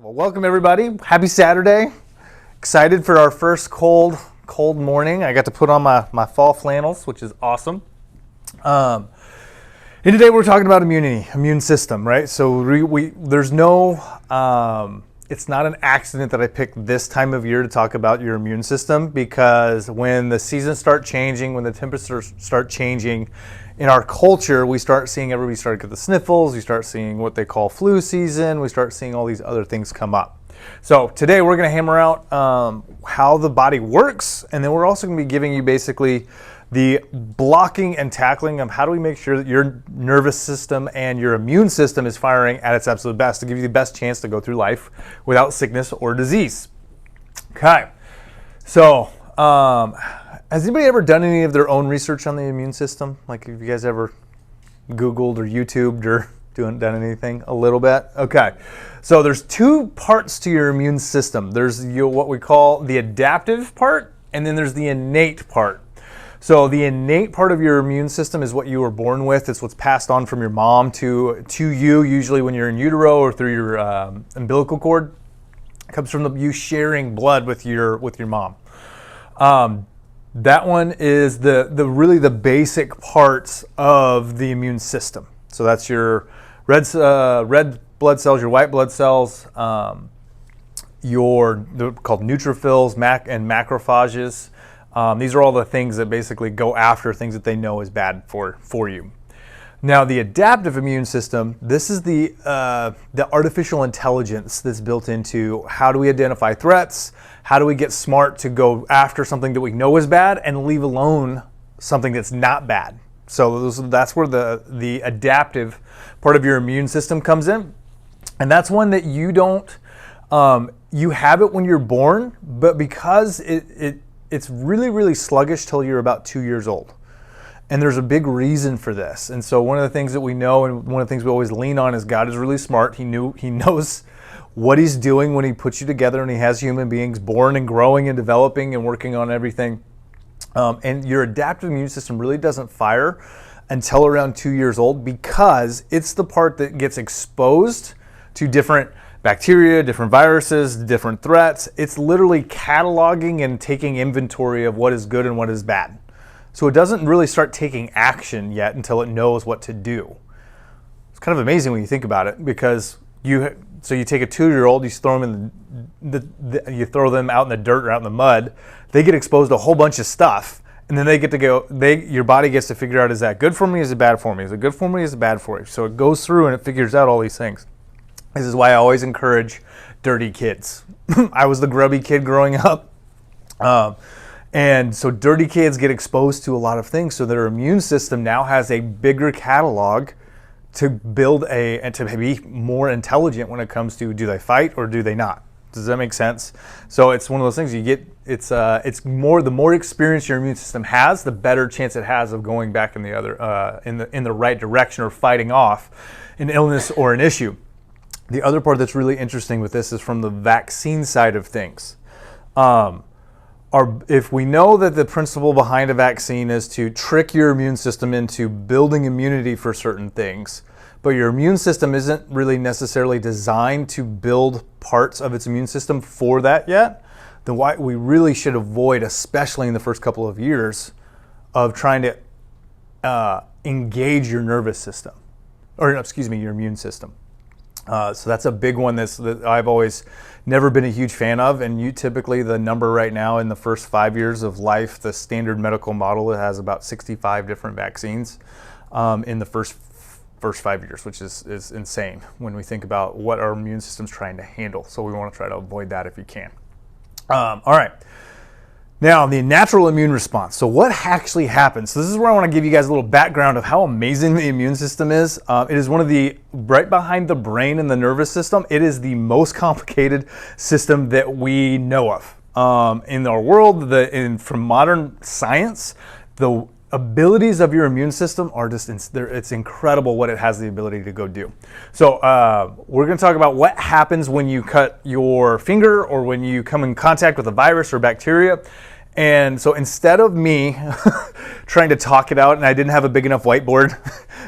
Well, welcome everybody. Happy Saturday. Excited for our first cold morning. I got to put on my fall flannels, which is awesome. And today we're talking about immune system, right? So there's no, it's not an accident that I picked this time of year to talk about your immune system, because when the seasons start changing, when the temperatures start changing in our culture, we start seeing everybody start to get the sniffles. We start seeing what they call flu season. We start seeing all these other things come up. So today we're going to hammer out how the body works, and then we're also going to be giving you basically the blocking and tackling of how do we make sure that your nervous system and your immune system is firing at its absolute best to give you the best chance to go through life without sickness or disease. Okay, so has anybody ever done any of their own research on the immune system? Like, have you guys ever Googled or YouTubed or done anything a little bit? Okay, so there's two parts to your immune system. There's what we call the adaptive part, and then there's the innate part. So the innate part of your immune system is what you were born with. It's what's passed on from your mom to you, usually when you're in utero or through your umbilical cord. It comes from you sharing blood with your mom. That one is really the basic parts of the immune system. So that's your red blood cells, your white blood cells, they're called neutrophils, and macrophages. These are all the things that basically go after things that they know is bad for you. Now, the adaptive immune system, this is the artificial intelligence that's built into how do we identify threats, how do we get smart to go after something that we know is bad and leave alone something that's not bad. So that's where the adaptive part of your immune system comes in. And that's one that you don't, you have it when you're born, but because it's really, really sluggish till you're about 2 years old. And there's a big reason for this. And so one of the things that we know, and one of the things we always lean on, is God is really smart. He knows what he's doing when he puts you together and he has human beings born and growing and developing and working on everything. And your adaptive immune system really doesn't fire until around 2 years old, because it's the part that gets exposed to different bacteria, different viruses, different threats. It's literally cataloging and taking inventory of what is good and what is bad. So it doesn't really start taking action yet until it knows what to do. It's kind of amazing when you think about it, because you take a 2-year-old, you throw them you throw them out in the dirt or out in the mud. They get exposed to a whole bunch of stuff, and then they get to go. Your body gets to figure out, is that good for me? Is it bad for me? Is it good for me? Is it bad for me? So it goes through and it figures out all these things. This is why I always encourage dirty kids. I was the grubby kid growing up. And so dirty kids get exposed to a lot of things, so their immune system now has a bigger catalog to build and to be more intelligent when it comes to, do they fight or do they not? Does that make sense? So it's one of those things you get. The more experience your immune system has, the better chance it has of going back in the other in the right direction or fighting off an illness or an issue. The other part that's really interesting with this is from the vaccine side of things. If we know that the principle behind a vaccine is to trick your immune system into building immunity for certain things, but your immune system isn't really necessarily designed to build parts of its immune system for that yet, then we really should avoid, especially in the first couple of years, of trying to engage your nervous system, your immune system. So that's a big one that I've always never been a huge fan of. And typically the number right now in the first 5 years of life, the standard medical model has about 65 different vaccines in the first 5 years, which is insane when we think about what our immune system's trying to handle. So we want to try to avoid that if you can. All right. Now, the natural immune response. So what actually happens? So this is where I want to give you guys a little background of how amazing the immune system is. It is one of right behind the brain and the nervous system, it is the most complicated system that we know of. In our world, from modern science, the abilities of your immune system are it's incredible what it has the ability to go do. So we're going to talk about what happens when you cut your finger or when you come in contact with a virus or bacteria. And so instead of me trying to talk it out, and I didn't have a big enough whiteboard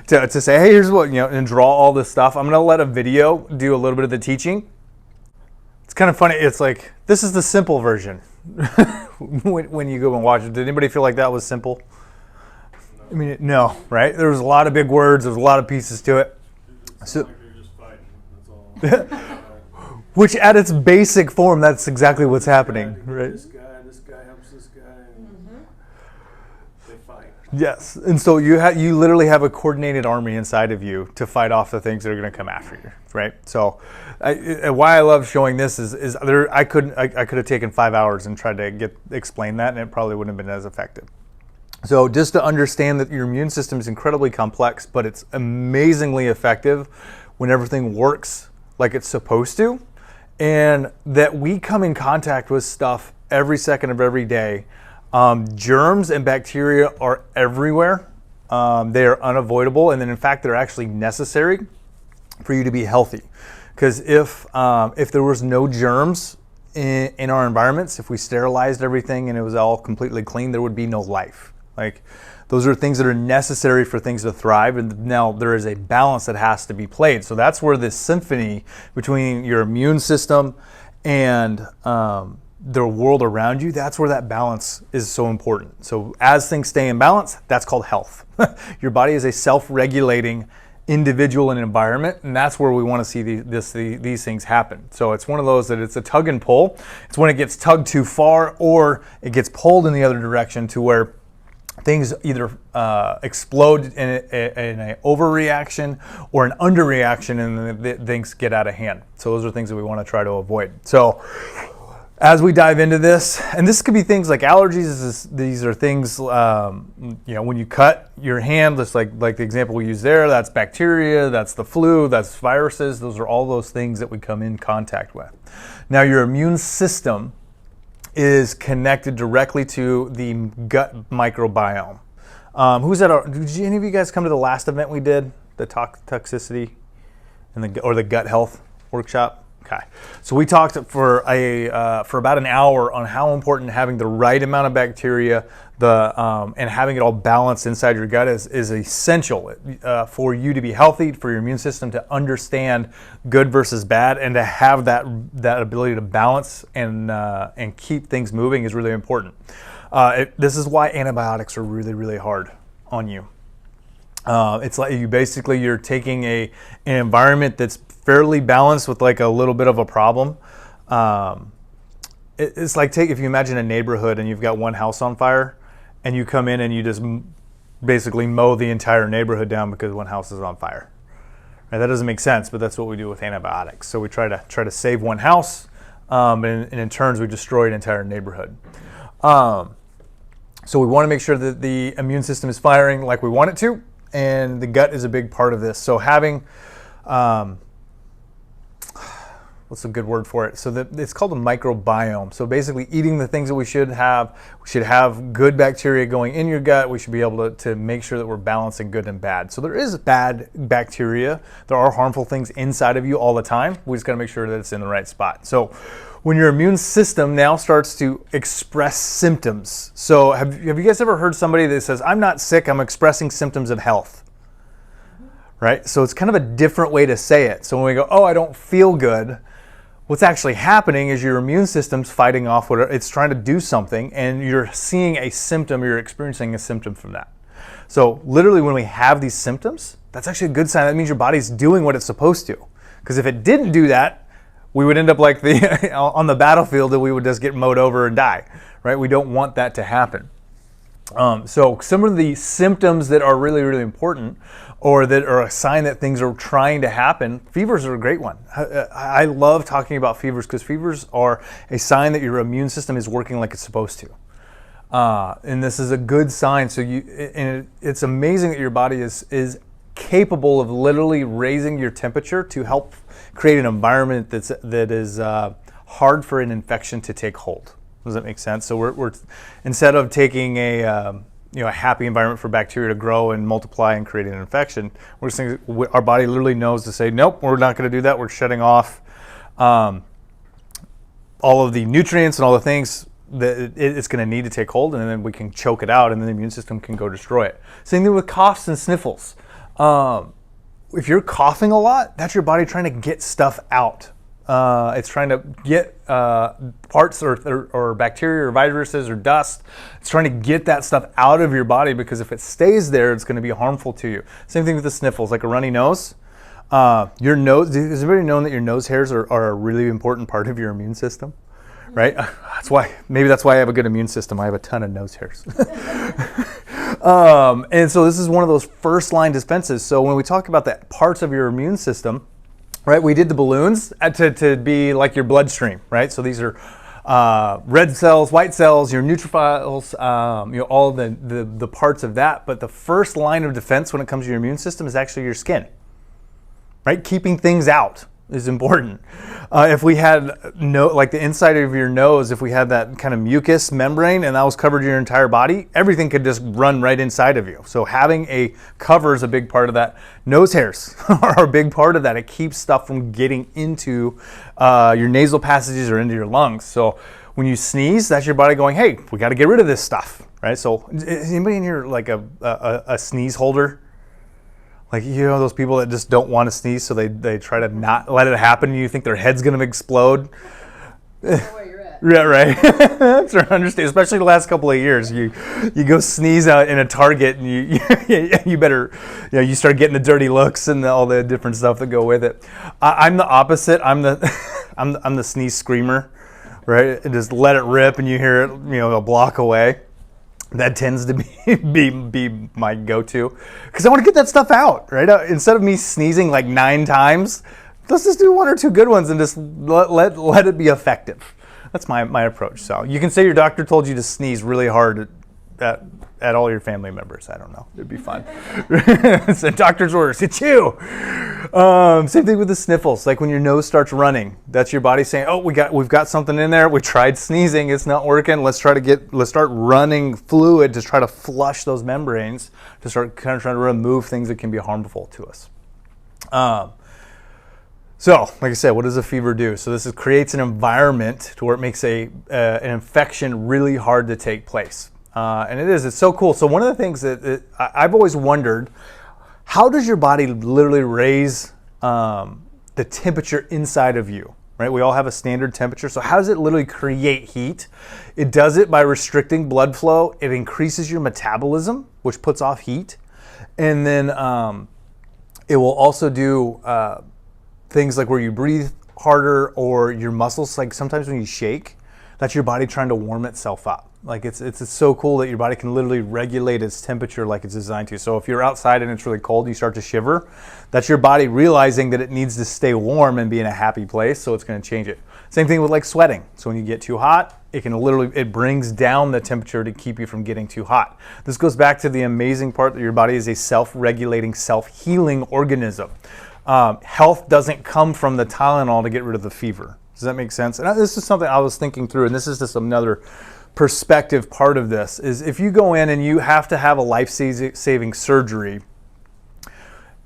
to say, hey, here's what, and draw all this stuff, I'm going to let a video do a little bit of the teaching. It's kind of funny. It's like, this is the simple version. when you go and watch it. Did anybody feel like that was simple? I mean, no, right? There was a lot of big words. There was a lot of pieces to it. So, like they're just fighting. That's all. Which at its basic form, that's exactly what's happening, right? This guy helps this guy, and they fight. Yes, and so you literally have a coordinated army inside of you to fight off the things that are going to come after you, right? So, why I love showing this is I could have taken 5 hours and tried to explain that, and it probably wouldn't have been as effective. So just to understand that your immune system is incredibly complex, but it's amazingly effective when everything works like it's supposed to, and that we come in contact with stuff every second of every day. Germs and bacteria are everywhere. They are unavoidable, and then in fact they're actually necessary for you to be healthy. Because if there was no germs in our environments, if we sterilized everything and it was all completely clean, there would be no life. Like, those are things that are necessary for things to thrive, and now there is a balance that has to be played. So that's where this symphony between your immune system and the world around you, that's where that balance is so important. So as things stay in balance, that's called health. Your body is a self-regulating individual and environment, and that's where we want to see these things happen. So it's one of those that it's a tug and pull. It's when it gets tugged too far or it gets pulled in the other direction to where things either explode in an overreaction or an underreaction, and then things get out of hand. So those are things that we want to try to avoid. So as we dive into this, and this could be things like allergies. These are things, when you cut your hand, just like the example we use there, that's bacteria, that's the flu, that's viruses. Those are all those things that we come in contact with. Now, your immune system is connected directly to the gut microbiome. Did any of you guys come to the last event we did, the toxicity or the gut health workshop? Okay, so we talked for about an hour on how important having the right amount of bacteria, and having it all balanced inside your gut is essential for you to be healthy, for your immune system to understand good versus bad, and to have that ability to balance and keep things moving is really important. This is why antibiotics are really, really hard on you. It's like you're taking an environment that's fairly balanced with like a little bit of a problem. It's like if you imagine a neighborhood and you've got one house on fire, and you come in and you just basically mow the entire neighborhood down because one house is on fire. Right? That doesn't make sense, but that's what we do with antibiotics. So we try to save one house, and in turns we destroy an entire neighborhood. So we want to make sure that the immune system is firing like we want it to, and the gut is a big part of this. So having, what's a good word for it? So it's called a microbiome. So basically eating the things that we should have good bacteria going in your gut. We should be able to make sure that we're balancing good and bad. So there is bad bacteria. There are harmful things inside of you all the time. We just got to make sure that it's in the right spot. So when your immune system now starts to express symptoms. So have you guys ever heard somebody that says, I'm not sick, I'm expressing symptoms of health? Right? So it's kind of a different way to say it. So when we go, oh, I don't feel good, what's actually happening is your immune system's fighting off what it's trying to do something, and you're seeing a symptom, you're experiencing a symptom from that. So literally when we have these symptoms, that's actually a good sign. That means your body's doing what it's supposed to. Because if it didn't do that, we would end up like on the battlefield, and we would just get mowed over and die, right? We don't want that to happen. So some of the symptoms that are really, really important, or that are a sign that things are trying to happen, fevers are a great one. I love talking about fevers because fevers are a sign that your immune system is working like it's supposed to. And this is a good sign. So it's amazing that your body is capable of literally raising your temperature to help create an environment that is hard for an infection to take hold. Does that make sense? So we're instead of taking a happy environment for bacteria to grow and multiply and create an infection, we're saying our body literally knows to say, nope, we're not going to do that. We're shutting off all of the nutrients and all the things that it's going to need to take hold, and then we can choke it out, and then the immune system can go destroy it. Same thing with coughs and sniffles. If you're coughing a lot, that's your body trying to get stuff out. It's trying to get parts or bacteria or viruses or dust. It's trying to get that stuff out of your body, because if it stays there, it's going to be harmful to you. Same thing with the sniffles, like a runny nose. Your nose, has everybody known that your nose hairs are a really important part of your immune system? Right? That's why I have a good immune system. I have a ton of nose hairs. And so this is one of those first line defenses. So when we talk about the parts of your immune system, right, we did the balloons to be like your bloodstream, right? So these are red cells, white cells, your neutrophils, all the parts of that. But the first line of defense when it comes to your immune system is actually your skin, right? Keeping things out is important. If we had like the inside of your nose, if we had that kind of mucus membrane and that was covered your entire body, everything could just run right inside of you. So having a cover is a big part of that. Nose hairs are a big part of that. It keeps stuff from getting into your nasal passages or into your lungs. So when you sneeze, that's your body going, hey, we got to get rid of this stuff, right? So is anybody in here like a sneeze holder? Like, those people that just don't want to sneeze, so they try to not let it happen, and you think their head's going to explode. That's where you're at. Yeah, right. That's what I understand. Especially the last couple of years, you go sneeze out in a Target, and you better, you start getting the dirty looks and all the different stuff that go with it. I'm the opposite. I'm the sneeze screamer, right? And just let it rip, and you hear it, a block away. That tends to be my go-to, because I want to get that stuff out, right? Instead of me sneezing like 9 times, let's just do 1 or 2 good ones and just let it be effective. That's my approach. So you can say your doctor told you to sneeze really hard at all your family members. I don't know. It'd be fun. It's a doctor's orders. It's you. Same thing with the sniffles. Like when your nose starts running, that's your body saying, "Oh, we've got something in there. We tried sneezing. It's not working. Let's start running fluid to try to flush those membranes, to start kind of trying to remove things that can be harmful to us." So, like I said, what does a fever do? So this creates an environment to where it makes an infection really hard to take place. And it's so cool. So one of the things that I've always wondered, how does your body literally raise the temperature inside of you, right? We all have a standard temperature. So how does it literally create heat? It does it by restricting blood flow. It increases your metabolism, which puts off heat. And then it will also do things like where you breathe harder, or your muscles, like sometimes when you shake, that's your body trying to warm itself up. Like it's so cool that your body can literally regulate its temperature like it's designed to. So if you're outside and it's really cold, you start to shiver, that's your body realizing that it needs to stay warm and be in a happy place, so it's going to change it. Same thing with like sweating. So when you get too hot, it brings down the temperature to keep you from getting too hot. This goes back to the amazing part that your body is a self-regulating, self-healing organism. Health doesn't come from the Tylenol to get rid of the fever. Does that make sense? And this is something I was thinking through, and this is just another perspective part of this, is if you go in and you have to have a life-saving surgery,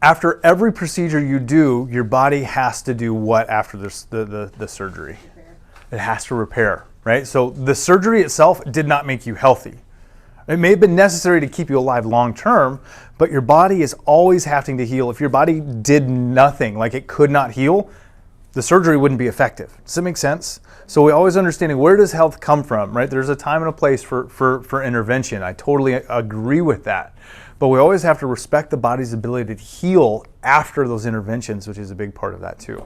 after every procedure you do, your body has to do what after the surgery? Repair. It has to repair, right? So the surgery itself did not make you healthy. It may have been necessary to keep you alive long term, but your body is always having to heal. If your body did nothing, like it could not heal, the surgery wouldn't be effective. Does that make sense? So we always understanding, where does health come from, right? There's a time and a place for intervention. I totally agree with that. But we always have to respect the body's ability to heal after those interventions, which is a big part of that too.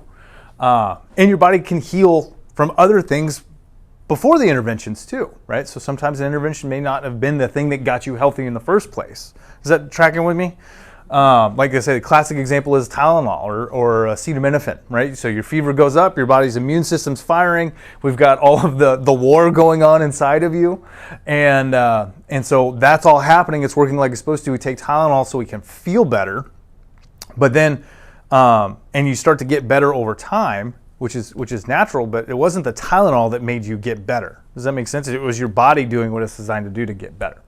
And your body can heal from other things before the interventions too, right? So sometimes an intervention may not have been the thing that got you healthy in the first place. Is that tracking with me? Like I said, the classic example is Tylenol or acetaminophen, right? So your fever goes up, your body's immune system's firing. We've got all of the war going on inside of you, and so that's all happening. It's working like it's supposed to. We take Tylenol so we can feel better, but then and you start to get better over time, which is natural. But it wasn't the Tylenol that made you get better. Does that make sense? It was your body doing what it's designed to do to get better.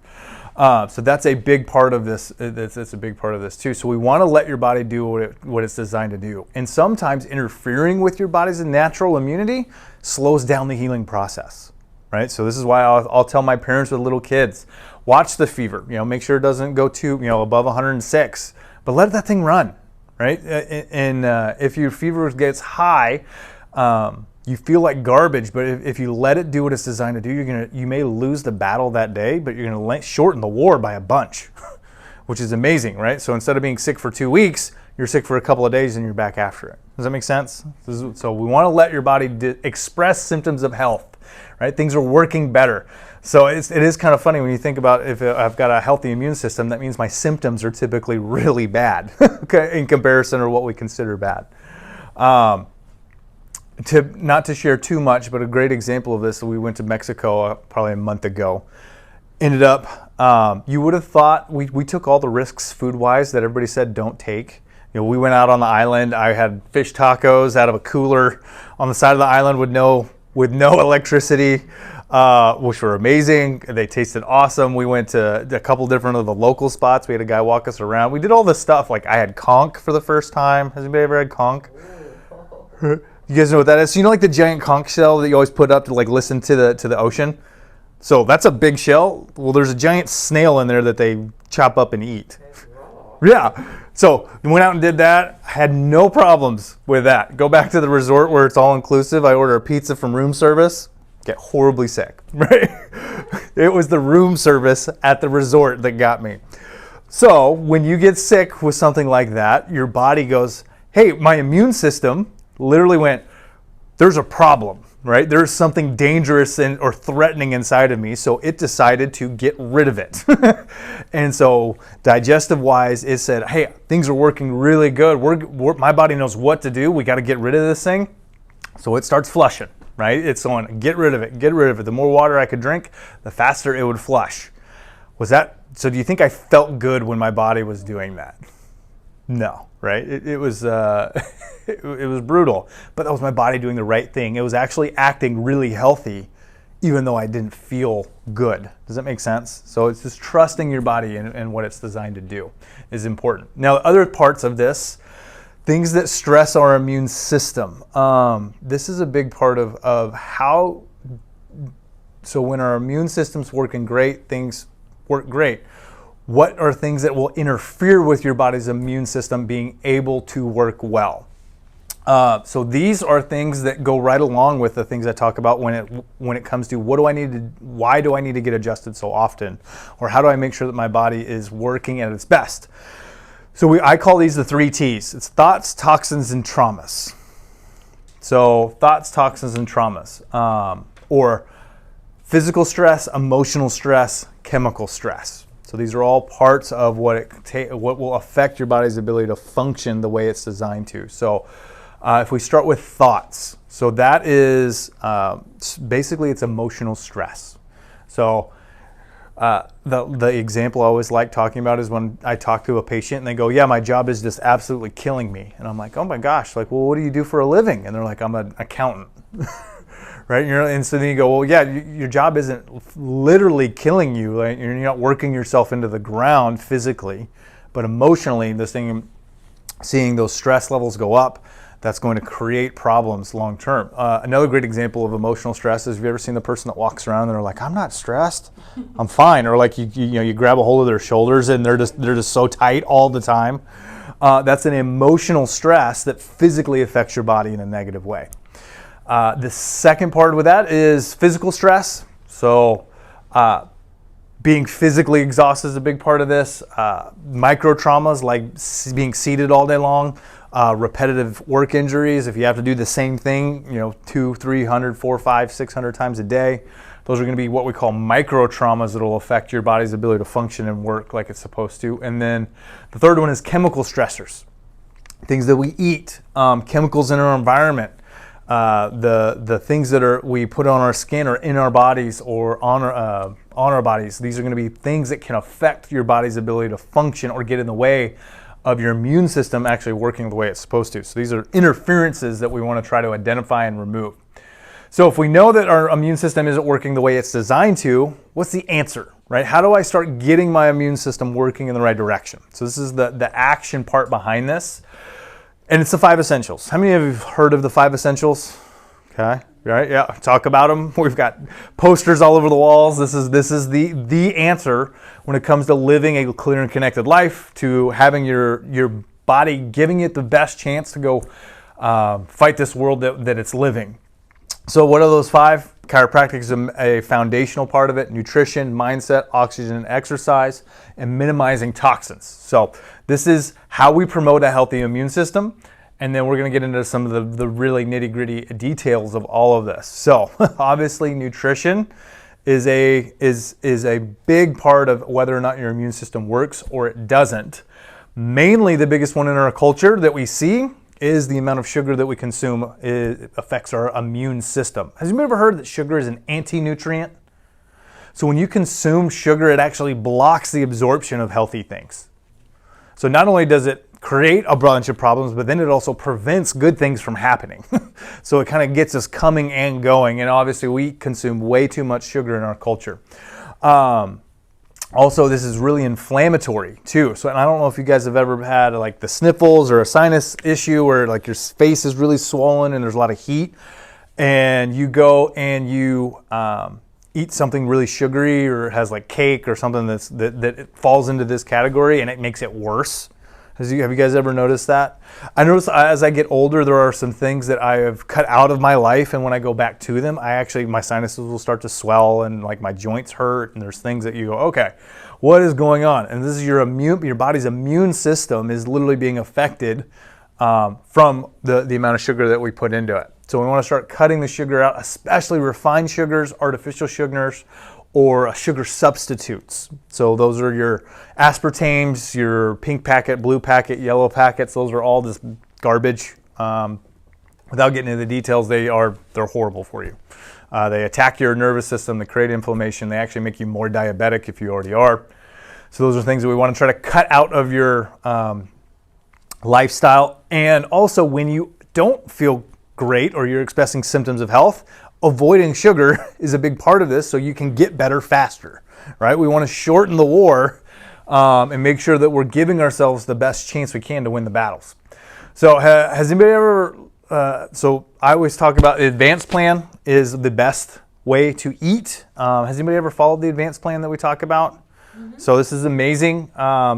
So that's a big part of this. That's a big part of this too. So we want to let your body do what it's designed to do. And sometimes interfering with your body's natural immunity slows down the healing process, right? So this is why I'll tell my parents with little kids, watch the fever. Make sure it doesn't go too above 106, but let that thing run, right? And if your fever gets high, You feel like garbage, but if you let it do what it's designed to do, you may lose the battle that day, but you're going to shorten the war by a bunch, which is amazing, right? So instead of being sick for 2 weeks, you're sick for a couple of days and you're back after it. Does that make sense? So we want to let your body express symptoms of health, right? Things are working better. So it is kind of funny when you think about if I've got a healthy immune system, that means my symptoms are typically really bad, okay, in comparison to what we consider bad. Not to share too much, but a great example of this, we went to Mexico probably a month ago. Ended up, you would have thought we took all the risks food-wise that everybody said don't take. We went out on the island. I had fish tacos out of a cooler on the side of the island with no electricity, which were amazing. They tasted awesome. We went to a couple different of the local spots. We had a guy walk us around. We did all this stuff. Like I had conch for the first time. Has anybody ever had conch? You guys know what that is? So you know like the giant conch shell that you always put up to like listen to the ocean? So that's a big shell. Well, there's a giant snail in there that they chop up and eat. Yeah. So we went out and did that. I had no problems with that. Go back to the resort where it's all inclusive. I order a pizza from room service. Get horribly sick, right? It was the room service at the resort that got me. So when you get sick with something like that, your body goes, hey, my immune system literally went, there's a problem, right? There's something dangerous or threatening inside of me, so it decided to get rid of it. And so digestive-wise, it said, hey, things are working really good. My body knows what to do. We got to get rid of this thing. So it starts flushing, right? It's on, get rid of it, get rid of it. The more water I could drink, the faster it would flush. So do you think I felt good when my body was doing that? No, right? It was it was brutal, but that was my body doing the right thing. It was actually acting really healthy, even though I didn't feel good. Does that make sense? So it's just trusting your body and what it's designed to do is important. Now, other parts of this, things that stress our immune system. This is a big part of how. So when our immune system's working great, things work great. What are things that will interfere with your body's immune system being able to work well? So these are things that go right along with the things I talk about when it comes to why do I need to get adjusted so often, or how do I make sure that my body is working at its best? So I call these the 3 T's. It's thoughts, toxins, and traumas. So thoughts, toxins, and traumas, or physical stress, emotional stress, chemical stress. So these are all parts of what will affect your body's ability to function the way it's designed to. So if we start with thoughts, so that is basically it's emotional stress. So the example I always like talking about is when I talk to a patient and they go, yeah, my job is just absolutely killing me. And I'm like, oh my gosh, like, well, what do you do for a living? And they're like, I'm an accountant. Right? And so then you go, well, yeah, your job isn't literally killing you. Like, you're not working yourself into the ground physically, but emotionally, seeing those stress levels go up, that's going to create problems long term. Another great example of emotional stress is, have you ever seen the person that walks around and they're like, I'm not stressed, I'm fine. Or like you grab a hold of their shoulders and they're just so tight all the time. That's an emotional stress that physically affects your body in a negative way. The second part with that is physical stress. So being physically exhausted is a big part of this. Micro traumas like being seated all day long, repetitive work injuries. If you have to do the same thing, 200, 300, 400, 500, 600 times a day, those are going to be what we call micro traumas that will affect your body's ability to function and work like it's supposed to. And then the third one is chemical stressors, things that we eat, chemicals in our environment. The things that we put on our skin or in our bodies or on our bodies, these are going to be things that can affect your body's ability to function or get in the way of your immune system actually working the way it's supposed to. So these are interferences that we want to try to identify and remove. So if we know that our immune system isn't working the way it's designed to, what's the answer, right? How do I start getting my immune system working in the right direction? So this is the action part behind this. And it's the 5 essentials. How many of you have heard of the 5 essentials? Okay, right? Yeah, talk about them. We've got posters all over the walls. This is the answer when it comes to living a clear and connected life, to having your body giving it the best chance to go fight this world that it's living. So what are those 5? Chiropractic is a foundational part of it: nutrition, mindset, oxygen, and exercise, and minimizing toxins. So this is how we promote a healthy immune system. And then we're going to get into some of the really nitty-gritty details of all of this. So obviously nutrition is a big part of whether or not your immune system works or it doesn't. Mainly the biggest one in our culture that we see is the amount of sugar that we consume. It affects our immune system. Has anybody ever heard that sugar is an anti-nutrient? So when you consume sugar, it actually blocks the absorption of healthy things. So not only does it create a bunch of problems, but then it also prevents good things from happening. So it kind of gets us coming and going. And obviously we consume way too much sugar in our culture. Also, this is really inflammatory too. So, and I don't know if you guys have ever had like the sniffles or a sinus issue where like your face is really swollen and there's a lot of heat, and you go and you eat something really sugary or has like cake or something that falls into this category, and it makes it worse. Have you guys ever noticed that? I notice as I get older, there are some things that I have cut out of my life, and when I go back to them, my sinuses will start to swell and like my joints hurt, and there's things that you go, okay, what is going on? And this is your body's immune system is literally being affected from the amount of sugar that we put into it. So we want to start cutting the sugar out, especially refined sugars, artificial sugars, or sugar substitutes. So those are your aspartames, your pink packet, blue packet, yellow packets. Those are all this garbage. Without getting into the details, they're horrible for you. They attack your nervous system, they create inflammation, they actually make you more diabetic if you already are. So those are things that we want to try to cut out of your lifestyle. And also when you don't feel great or you're expressing symptoms of health, avoiding sugar is a big part of this so you can get better faster, right? We want to shorten the war and make sure that we're giving ourselves the best chance we can to win the battles. So has anybody ever, so I always talk about the advanced plan is the best way to eat. Has anybody ever followed the advanced plan that we talk about? Mm-hmm. So this is amazing.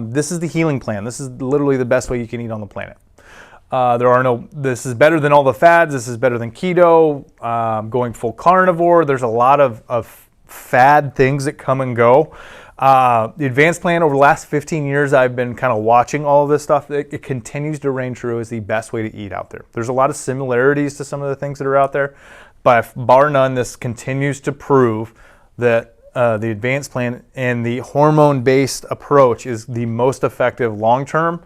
This is the healing plan. This is literally the best way you can eat on the planet. This is better than all the fads. This is better than keto, going full carnivore. There's a lot of fad things that come and go. The advanced plan over the last 15 years, I've been kind of watching all of this stuff. It continues to reign true as the best way to eat out there. There's a lot of similarities to some of the things that are out there, but bar none, this continues to prove that the advanced plan and the hormone-based approach is the most effective long-term.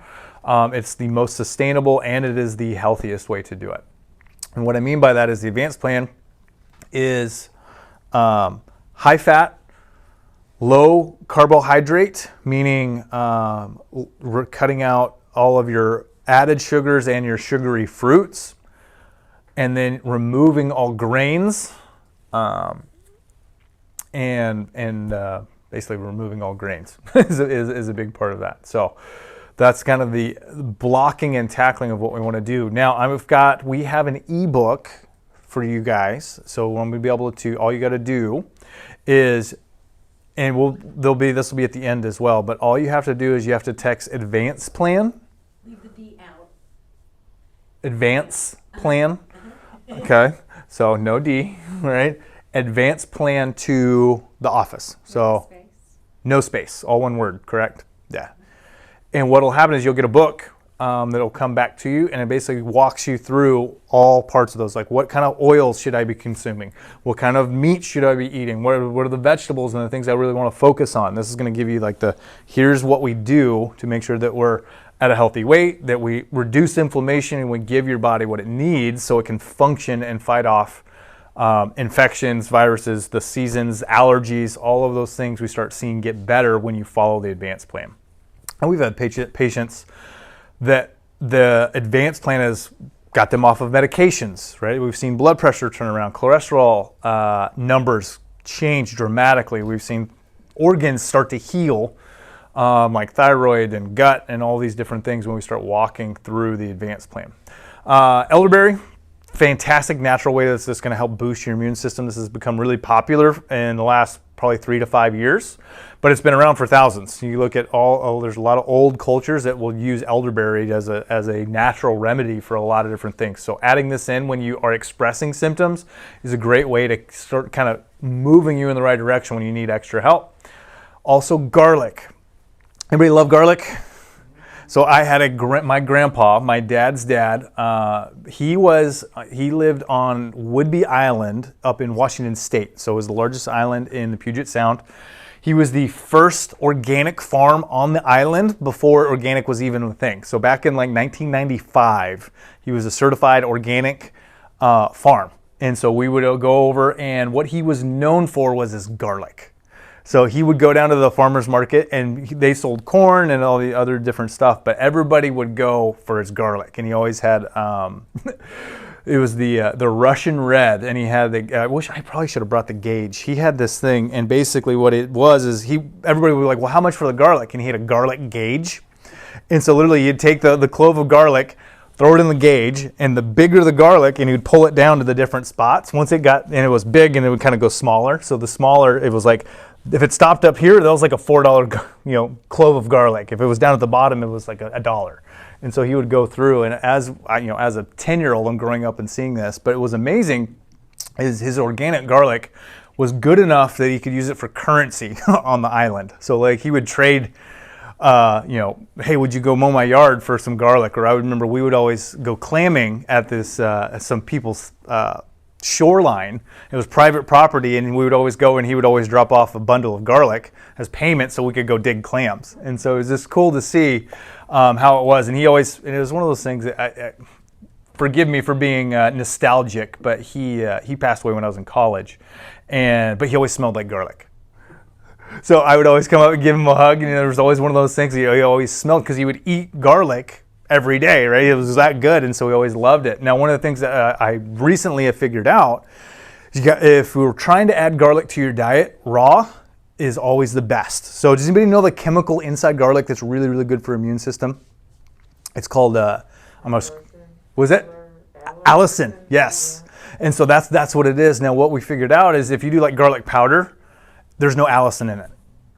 It's the most sustainable, and it is the healthiest way to do it. And what I mean by that is the advanced plan is high fat, low carbohydrate, meaning we're cutting out all of your added sugars and your sugary fruits, and then removing all grains, and basically removing all grains is a big part of that. So that's kind of the blocking and tackling of what we want to do. Now we have an ebook for you guys. So when we be able to, all you got to do is, and this will be at the end as well, but all you have to do is you have to text advance plan. Leave the D out. Advance plan. Okay. So no D, right? Advance plan to the office. So no space, all one word, correct? Yeah. And what will happen is you'll get a book that'll come back to you, and it basically walks you through all parts of those. Like, what kind of oils should I be consuming? What kind of meat should I be eating? What are the vegetables and the things I really want to focus on? This is going to give you like here's what we do to make sure that we're at a healthy weight, that we reduce inflammation, and we give your body what it needs so it can function and fight off infections, viruses, the seasons, allergies, all of those things we start seeing get better when you follow the advanced plan. And we've had patients that the advanced plan has got them off of medications, right? We've seen blood pressure turn around, cholesterol numbers change dramatically. We've seen organs start to heal, like thyroid and gut and all these different things when we start walking through the advanced plan. Elderberry, fantastic natural way that's just going to help boost your immune system. This has become really popular in the last probably 3 to 5 years, but it's been around for thousands. You look at there's a lot of old cultures that will use elderberry as a natural remedy for a lot of different things. So adding this in when you are expressing symptoms is a great way to start kind of moving you in the right direction when you need extra help. Also, garlic. Anybody love garlic? So I had my grandpa, my dad's dad. He lived on Whidbey Island up in Washington State. So it was the largest island in the Puget Sound. He was the first organic farm on the island before organic was even a thing. So back in like 1995, he was a certified organic farm. And so we would go over, and what he was known for was his garlic. So he would go down to the farmer's market, and they sold corn and all the other different stuff, but everybody would go for his garlic. And he always had, it was the Russian red, and he had I wish I probably should have brought the gauge. He had this thing, and basically what it was is everybody would be like, well, how much for the garlic? And he had a garlic gauge. And so literally you'd take the clove of garlic, throw it in the gauge, and the bigger the garlic, and you'd pull it down to the different spots. Once it got, and it was big, and it would kind of go smaller. So the smaller, it was like, if it stopped up here, that was like a $4, clove of garlic. If it was down at the bottom, it was like a $1. And so he would go through, and as a 10-year-old, I'm growing up and seeing this, but it was amazing. His organic garlic was good enough that he could use it for currency on the island. So like he would trade, hey, would you go mow my yard for some garlic? Or I would remember we would always go clamming at this some people's shoreline. It was private property, and we would always go, and he would always drop off a bundle of garlic as payment so we could go dig clams. And so it was just cool to see how it was. And it was one of those things that forgive me for being nostalgic, but he passed away when I was in college, but he always smelled like garlic. So I would always come up and give him a hug, and there was always one of those things he always smelled, because he would eat garlic every day, right? It was that good, and so we always loved it. Now, one of the things that I recently have figured out is if we were trying to add garlic to your diet, raw is always the best. So does anybody know the chemical inside garlic that's really, really good for immune system? It's called, was it? Allicin, yes. And so that's what it is. Now, what we figured out is if you do like garlic powder, there's no allicin in it.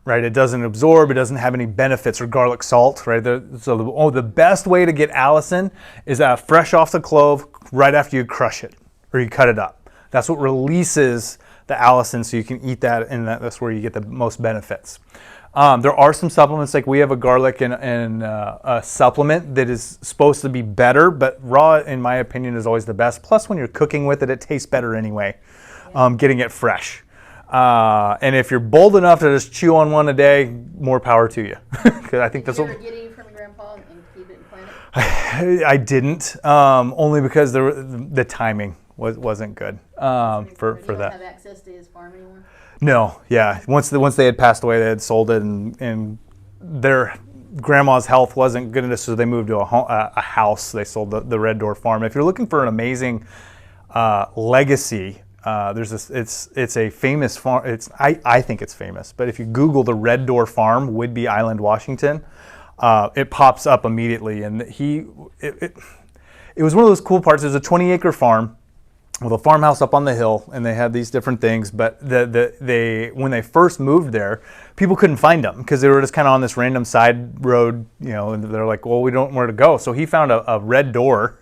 Right, it doesn't absorb, it doesn't have any benefits, or garlic salt, right? So the best way to get allicin is fresh off the clove right after you crush it or you cut it up. That's what releases the allicin, so you can eat that, and that's where you get the most benefits. There are some supplements, like we have a garlic and a supplement that is supposed to be better, but raw, in my opinion, is always the best. Plus, when you're cooking with it, it tastes better anyway, getting it fresh. And if you're bold enough to just chew on one a day, more power to you. Because I think that's Did you ever get any from your grandpa and keep it and plant it? I didn't, only because the timing wasn't good for You don't that. have access to his farm anymore? No, yeah. Once they had passed away, they had sold it, and their grandma's health wasn't good enough, so they moved to a house. They sold the Red Door Farm. If you're looking for an amazing legacy, there's this. It's a famous farm. I think it's famous. But if you Google the Red Door Farm, Whidbey Island, Washington, it pops up immediately. And it was one of those cool parts. There's a 20-acre farm with a farmhouse up on the hill, and they had these different things. But when they first moved there, people couldn't find them because they were just kind of on this random side road, And they're like, well, we don't know where to go. So he found a red door,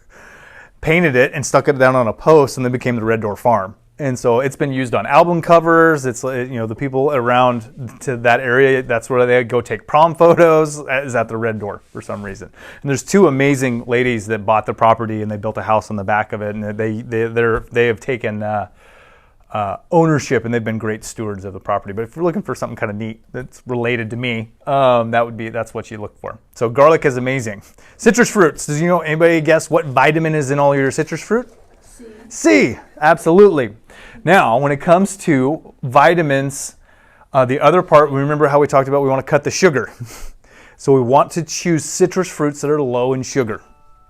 painted it, and stuck it down on a post, and then became the Red Door Farm. And so it's been used on album covers. It's the people around to that area, that's where they go take prom photos, is at the Red Door for some reason. And there's two amazing ladies that bought the property, and they built a house on the back of it, and they have taken ownership, and they've been great stewards of the property. But if you're looking for something kind of neat that's related to me, that's what you look for. So garlic is amazing. Citrus fruits. Does anybody guess what vitamin is in all your citrus fruit? C, absolutely. Now, when it comes to vitamins, the other part, remember how we talked about we want to cut the sugar. So we want to choose citrus fruits that are low in sugar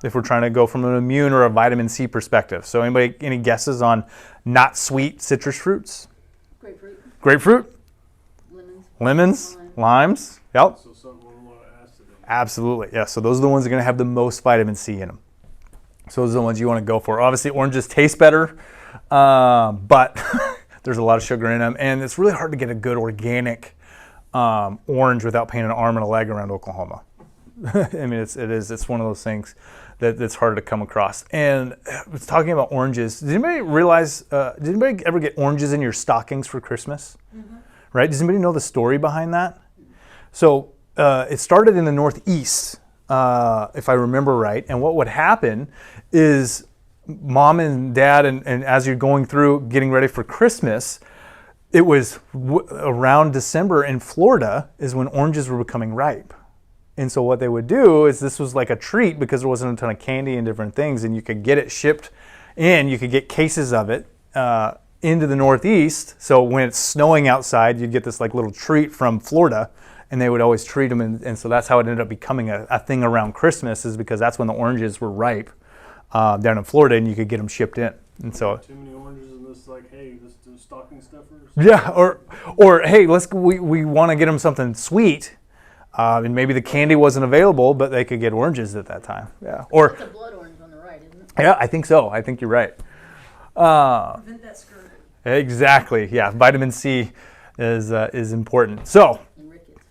if we're trying to go from an immune or a vitamin C perspective. So any guesses on not sweet citrus fruits? Grapefruit? Lemons? Limes? Yep. So something we want to ask them. Absolutely, yeah. So those are the ones that are going to have the most vitamin C in them. So those are the ones you want to go for. Obviously, oranges taste better, but there's a lot of sugar in them, and it's really hard to get a good organic orange without paying an arm and a leg around Oklahoma. I mean, it's one of those things that's hard to come across. And talking about oranges, did anybody realize? Did anybody ever get oranges in your stockings for Christmas? Mm-hmm. Right? Does anybody know the story behind that? So it started in the Northeast, if I remember right. And what would happen is mom and dad, and as you're going through getting ready for Christmas, it was around December in Florida is when oranges were becoming ripe. And so what they would do is this was like a treat because there wasn't a ton of candy and different things, and you could get it shipped in. You could get cases of it into the Northeast. So when it's snowing outside, you'd get this like little treat from Florida, and they would always treat them. And so that's how it ended up becoming a thing around Christmas, is because that's when the oranges were ripe down in Florida, and you could get them shipped in. And so too many oranges in this, like, hey, let's do stocking stuffers. Yeah, or hey, we want to get them something sweet. And maybe the candy wasn't available, but they could get oranges at that time. Yeah. Or it's a blood orange on the right, isn't it? Yeah, I think so. I think you're right. Prevent that scurvy. Exactly. Yeah. Vitamin C is important. So. And rickets.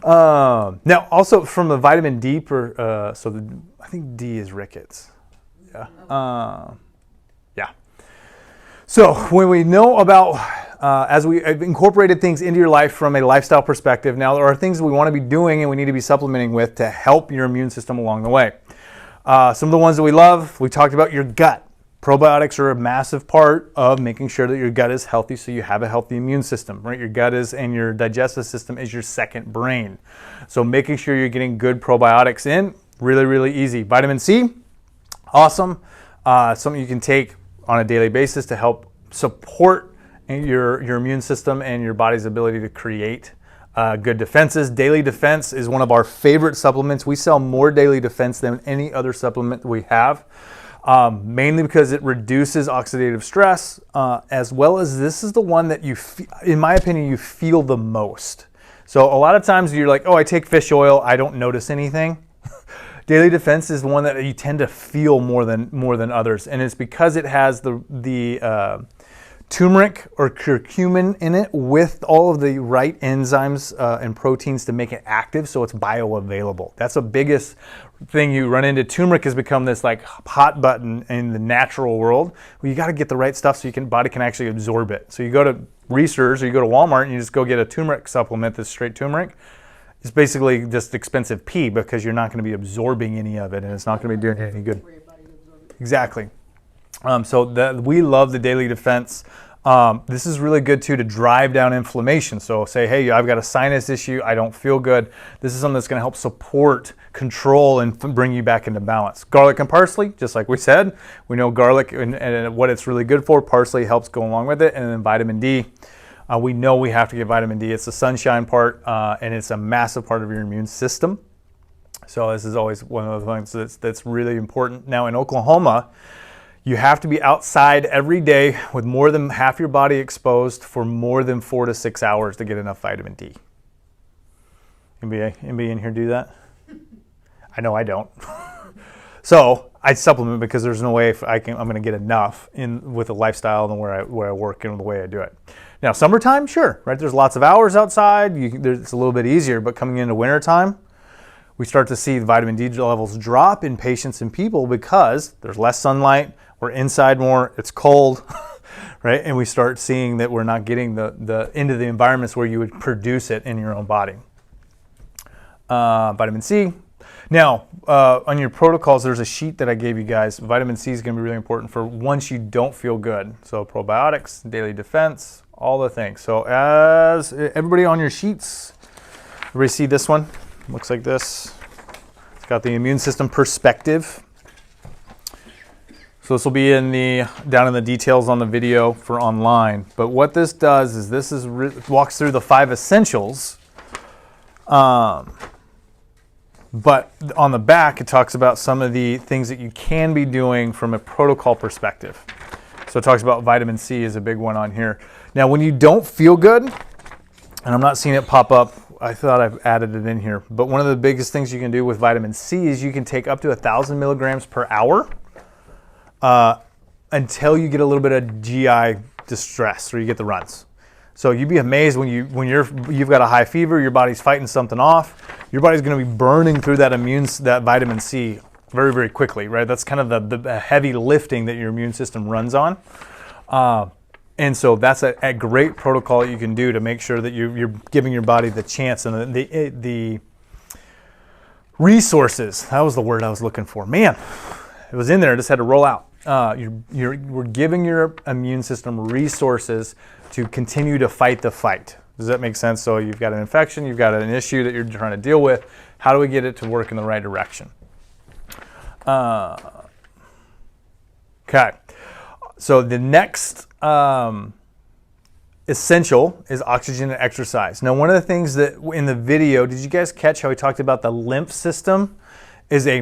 Now, also from the vitamin D, I think D is rickets. Yeah. Yeah. So when we know about, as we have incorporated things into your life from a lifestyle perspective, now there are things we want to be doing and we need to be supplementing with to help your immune system along the way. Some of the ones that we love, we talked about your gut. Probiotics are a massive part of making sure that your gut is healthy so you have a healthy immune system, right? Your gut is, and your digestive system is your second brain. So making sure you're getting good probiotics in, really, really easy. Vitamin C, awesome. Something you can take on a daily basis to help support your immune system and your body's ability to create good defenses. Daily Defense is one of our favorite supplements. We sell more Daily Defense than any other supplement we have, mainly because it reduces oxidative stress, as well as this is the one that in my opinion, you feel the most. So a lot of times you're like, oh, I take fish oil, I don't notice anything. Daily Defense is the one that you tend to feel more than others, and it's because it has the turmeric or curcumin in it with all of the right enzymes and proteins to make it active, so it's bioavailable. That's the biggest thing you run into. Turmeric has become this like hot button in the natural world. Well, you got to get the right stuff so body can actually absorb it. So you go to Reese's or you go to Walmart and you just go get a turmeric supplement that's straight turmeric. It's basically just expensive pee because you're not going to be absorbing any of it, and it's not going to be doing you any good. Exactly. So we love the Daily Defense. This is really good too to drive down inflammation. So say, hey, I've got a sinus issue, I don't feel good. This is something that's going to help support, control, and bring you back into balance. Garlic and parsley, just like we said, we know garlic and what it's really good for. Parsley helps go along with it, and then vitamin D. We know we have to get vitamin D. It's the sunshine part, and it's a massive part of your immune system. So this is always one of the things that's really important. Now in Oklahoma, you have to be outside every day with more than half your body exposed for more than 4 to 6 hours to get enough vitamin D. Anybody in here do that? I know I don't. So I supplement because there's no way I'm going to get enough with the lifestyle and where I work and the way I do it. Now, summertime, sure, right? There's lots of hours outside. It's a little bit easier, but coming into wintertime, we start to see the vitamin D levels drop in patients and people because there's less sunlight, we're inside more, it's cold, right? And we start seeing that we're not getting into the environments where you would produce it in your own body. Vitamin C. Now, on your protocols, there's a sheet that I gave you guys. Vitamin C is going to be really important for once you don't feel good. So probiotics, Daily Defense, all the things. So as everybody on your sheets, everybody see this one? Looks like this. It's got the immune system perspective. So this will be down in the details on the video for online. But what this does is walks through the 5 essentials. But on the back, it talks about some of the things that you can be doing from a protocol perspective. So it talks about vitamin C is a big one on here. Now, when you don't feel good, and I'm not seeing it pop up I thought I've added it in here, but one of the biggest things you can do with vitamin C is you can take up to 1,000 milligrams per hour until you get a little bit of GI distress or you get the runs. So you'd be amazed when you've got a high fever, your body's fighting something off, your body's going to be burning through that vitamin C very, very quickly, right? That's kind of the heavy lifting that your immune system runs on. And so that's a great protocol that you can do to make sure that you're giving your body the chance and the resources. That was the word I was looking for. Man, it was in there. I just had to roll out. We're giving your immune system resources to continue to fight the fight. Does that make sense? So you've got an infection, you've got an issue that you're trying to deal with. How do we get it to work in the right direction? Okay. So the next essential is oxygen and exercise. Now, one of the things that in the video, did you guys catch how we talked about the lymph system is a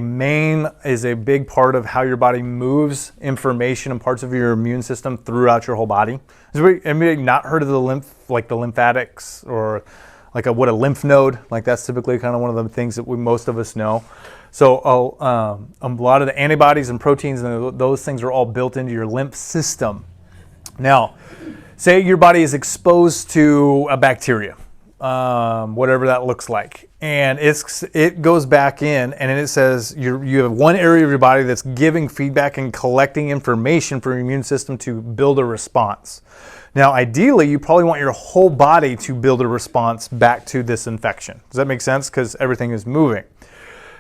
big part of how your body moves information and parts of your immune system throughout your whole body? Has anybody not heard of the lymphatics or what a lymph node? Like that's typically kind of one of the things that most of us know. So a lot of the antibodies and proteins and those things are all built into your lymph system. Now, say your body is exposed to a bacteria, whatever that looks like, and it goes back in and it says you have one area of your body that's giving feedback and collecting information for your immune system to build a response. Now, ideally, you probably want your whole body to build a response back to this infection. Does that make sense? Because everything is moving.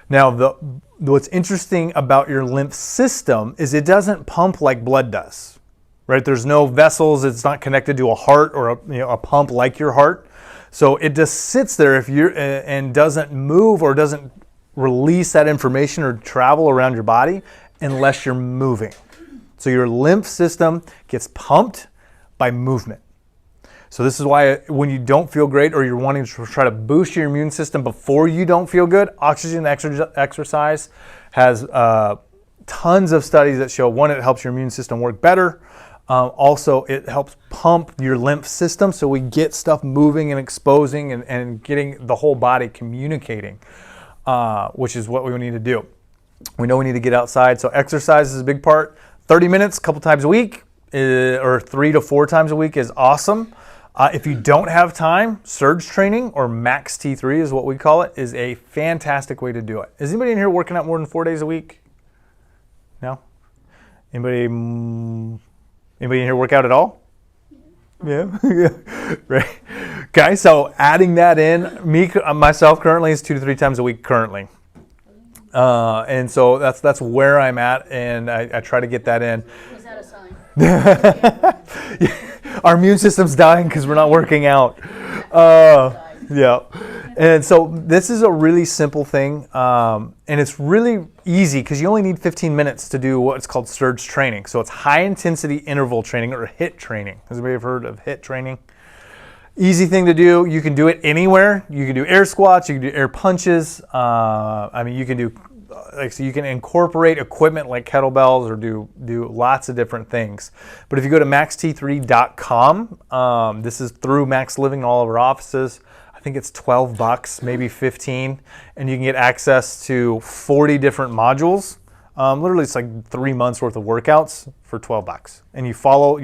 Now, what's interesting about your lymph system is it doesn't pump like blood does, right? There's no vessels. It's not connected to a heart or a pump like your heart. So it just sits there and doesn't move or doesn't release that information or travel around your body unless you're moving. So your lymph system gets pumped by movement. So this is why when you don't feel great or you're wanting to try to boost your immune system before you don't feel good, oxygen exercise has tons of studies that show, one, it helps your immune system work better. Also, it helps pump your lymph system so we get stuff moving and exposing and getting the whole body communicating, which is what we need to do. We know we need to get outside, so exercise is a big part. 30 minutes, a couple times a week, or 3 to 4 times a week is awesome. If you don't have time, surge training, or max T3 is what we call it, is a fantastic way to do it. Is anybody in here working out more than 4 days a week? No? Anybody in here work out at all? Yeah. Right. Okay, so adding that in, myself currently is 2 to 3 times a week currently. And so that's where I'm at, and I try to get that in. Is that a sign? Our immune system's dying because we're not working out. Yeah. And so this is a really simple thing, and it's really easy because you only need 15 minutes to do what's called surge training. So it's high intensity interval training or HIIT training. Has anybody ever heard of HIIT training? Easy thing to do. You can do it anywhere. You can do air squats. You can do air punches. You can do so you can incorporate equipment like kettlebells or do lots of different things. But if you go to maxt3.com, this is through Max Living, all of our offices. I think it's $12, maybe 15, and you can get access to 40 different modules. Literally, it's like 3 months worth of workouts for $12, and you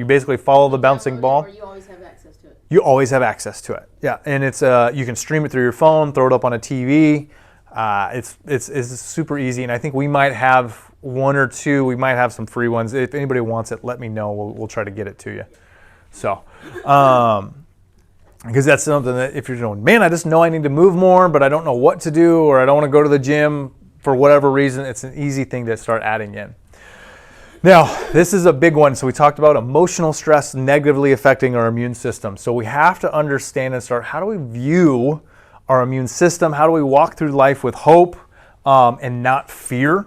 basically follow the bouncing ball. Or you always have access to it. You always have access to it. Yeah, and it's you can stream it through your phone, throw it up on a TV. It's super easy, and I think we might have 1 or 2. We might have some free ones. If anybody wants it, let me know. We'll try to get it to you. So, because that's something that if you're going, man, I just know I need to move more, but I don't know what to do, or I don't want to go to the gym for whatever reason, it's an easy thing to start adding in. Now, this is a big one. So we talked about emotional stress negatively affecting our immune system. So we have to understand and start, how do we view our immune system? How do we walk through life with hope and not fear,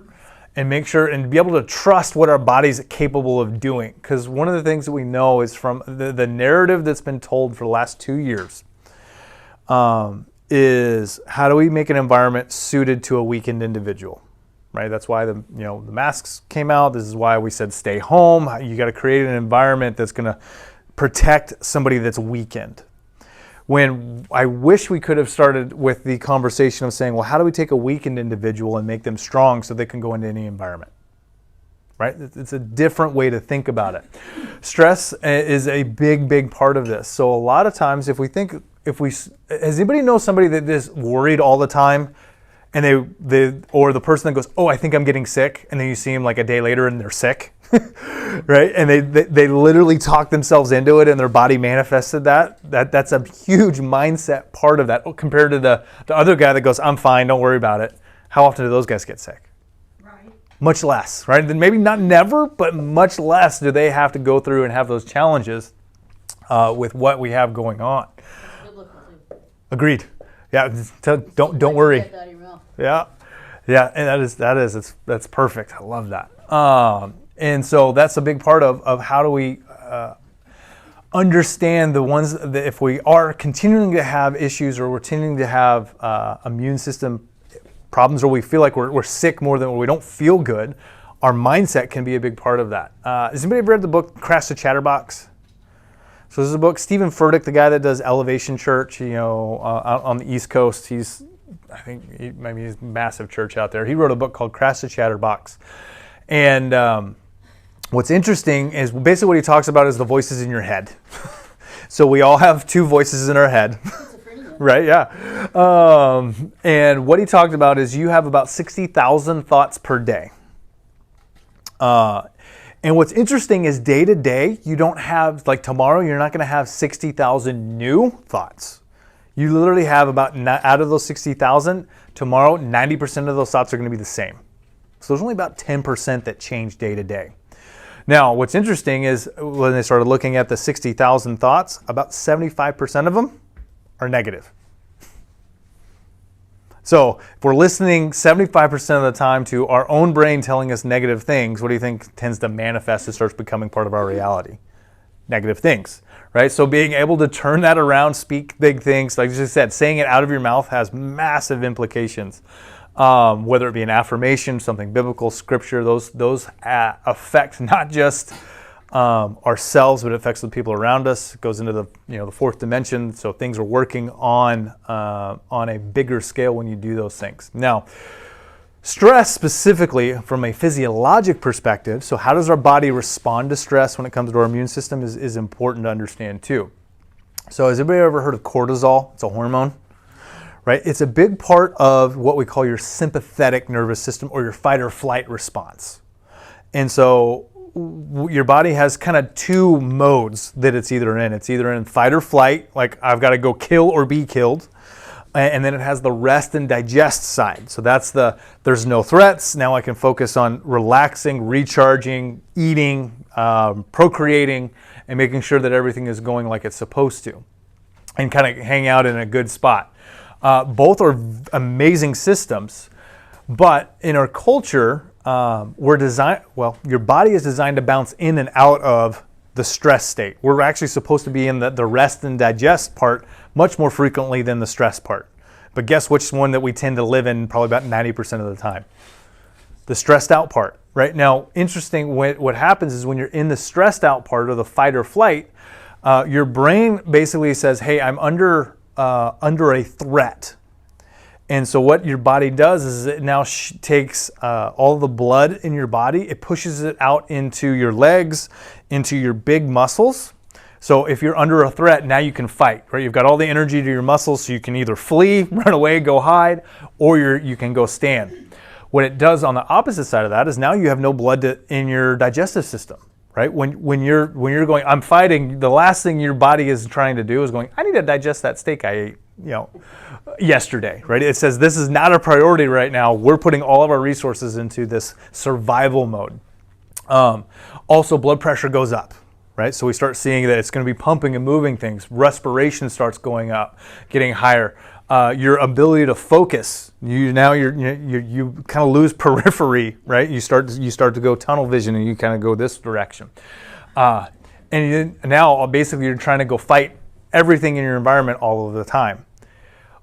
and make sure and be able to trust what our body's capable of doing? Because one of the things that we know is from the narrative that's been told for the last 2 years is how do we make an environment suited to a weakened individual, right? That's why the masks came out. This is why we said stay home. You got to create an environment that's going to protect somebody that's weakened. when I wish we could have started with the conversation of saying, well, how do we take a weakened individual and make them strong so they can go into any environment? Right? It's a different way to think about it. Stress is a big part of this. So a lot of times does anybody know somebody that is worried all the time, and or the person that goes, oh, I think I'm getting sick, and then you see them like a day later and they're sick, right? And they literally talk themselves into it, and their body manifested that. That's a huge mindset part of that compared to the other guy that goes, I'm fine, don't worry about it. How often do those guys get sick? Right. Much less, right? Then maybe not never, but much less do they have to go through and have those challenges with what we have going on. Agreed. Yeah. Don't worry. Yeah, and that's perfect. I love that. And so that's a big part of how do we understand the ones that if we are continuing to have issues or we're continuing to have immune system problems, or we feel like we're sick more than we don't feel good, our mindset can be a big part of that. Has anybody ever read the book Crash the Chatterbox? So this is a book, Stephen Furtick, the guy that does Elevation Church, out on the East Coast. He's a massive church out there. He wrote a book called Crash the Chatterbox. And what's interesting is basically what he talks about is the voices in your head. So we all have two voices in our head. Right, yeah. And what he talked about is you have about 60,000 thoughts per day. And what's interesting is day to day, you don't have, like tomorrow, you're not going to have 60,000 new thoughts. You literally have out of those 60,000, tomorrow, 90% of those thoughts are going to be the same. So there's only about 10% that change day to day. Now, what's interesting is when they started looking at the 60,000 thoughts, about 75% of them are negative. So if we're listening 75% of the time to our own brain telling us negative things, what do you think tends to manifest and starts becoming part of our reality? Negative things, right? So being able to turn that around, speak big things, like you just said, saying it out of your mouth has massive implications. Whether it be an affirmation, something biblical, scripture, those affect not just ourselves, but it affects the people around us. It goes into the fourth dimension. So things are working on a bigger scale when you do those things. Now, stress specifically from a physiologic perspective. So how does our body respond to stress when it comes to our immune system is important to understand too. So has anybody ever heard of cortisol? It's a hormone, right? It's a big part of what we call your sympathetic nervous system or your fight or flight response. And so your body has kind of two modes that it's either in. It's either in fight or flight, like I've got to go kill or be killed. And then it has the rest and digest side. So that's there's no threats. Now I can focus on relaxing, recharging, eating, procreating, and making sure that everything is going like it's supposed to. And kind of hang out in a good spot. Both are amazing systems. But in our culture, your body is designed to bounce in and out of the stress state. We're actually supposed to be in the rest and digest part much more frequently than the stress part. But guess which one that we tend to live in probably about 90% of the time? The stressed out part, right? Now, interesting, what happens is when you're in the stressed out part or the fight or flight, your brain basically says, hey, I'm under a threat. And so what your body does is it now takes all the blood in your body, it pushes it out into your legs, into your big muscles. So if you're under a threat, now you can fight, right? You've got all the energy to your muscles, so you can either flee, run away, go hide, or you can go stand. What it does on the opposite side of that is now you have no blood in your digestive system, right? When you're going, I'm fighting, the last thing your body is trying to do is going, I need to digest that steak I ate, yesterday, right? It says this is not a priority right now. We're putting all of our resources into this survival mode. Also, blood pressure goes up, right? So we start seeing that it's going to be pumping and moving things. Respiration starts going up, getting higher. Your ability to focus, you kind of lose periphery, right? You start to go tunnel vision, and you kind of go this direction. And now basically you're trying to go fight everything in your environment all of the time.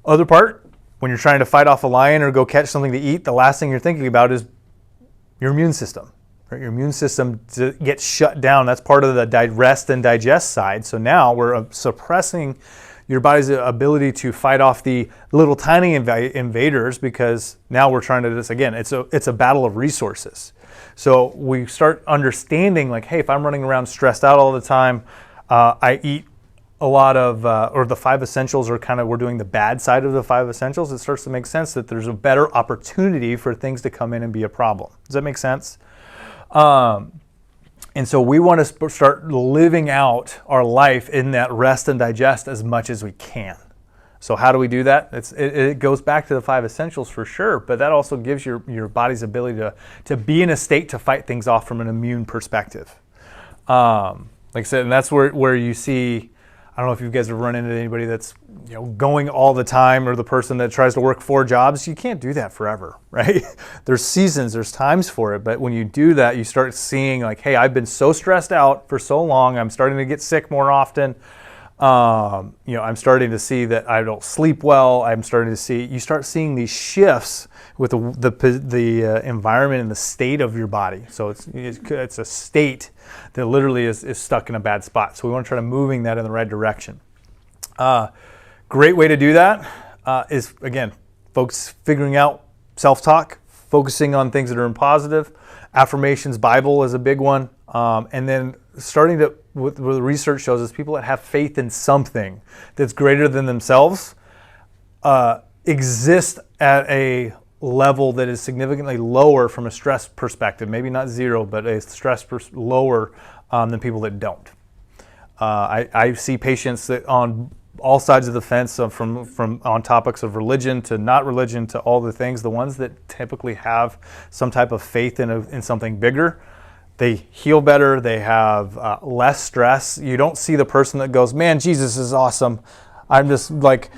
Other part, when you're trying to fight off a lion or go catch something to eat, the last thing you're thinking about is your immune system. Right? Your immune system gets shut down. That's part of the rest and digest side. So now we're suppressing your body's ability to fight off the little tiny invaders, because now we're trying to this again. It's a battle of resources. So we start understanding like, hey, if I'm running around stressed out all the time, I eat a lot of, or the 5 essentials are kind of, we're doing the bad side of the 5 essentials. It starts to make sense that there's a better opportunity for things to come in and be a problem. Does that make sense? And so we want to start living out our life in that rest and digest as much as we can. So how do we do that? It goes back to the 5 essentials for sure, but that also gives your body's ability to be in a state to fight things off from an immune perspective. Like I said, and that's where you see, I don't know if you guys have run into anybody that's going all the time, or the person that tries to work 4 jobs. You can't do that forever, right? There's seasons, there's times for it, but when you do that, you start seeing like, hey, I've been so stressed out for so long, I'm starting to get sick more often. I'm starting to see that I don't sleep well. You start seeing these shifts with the environment and the state of your body. So it's a state that literally is stuck in a bad spot. So we want to try to moving that in the right direction. Great way to do that is, again, folks figuring out self-talk, focusing on things that are positive. Affirmations, Bible is a big one. And then starting to, what the research shows is people that have faith in something that's greater than themselves exist at a level that is significantly lower from a stress perspective. Maybe not zero, but a stress lower than people that don't. I see patients that on all sides of the fence, from on topics of religion to not religion to all the things, the ones that typically have some type of faith in something bigger, they heal better, they have less stress. You don't see the person that goes, man, Jesus is awesome. I'm just like,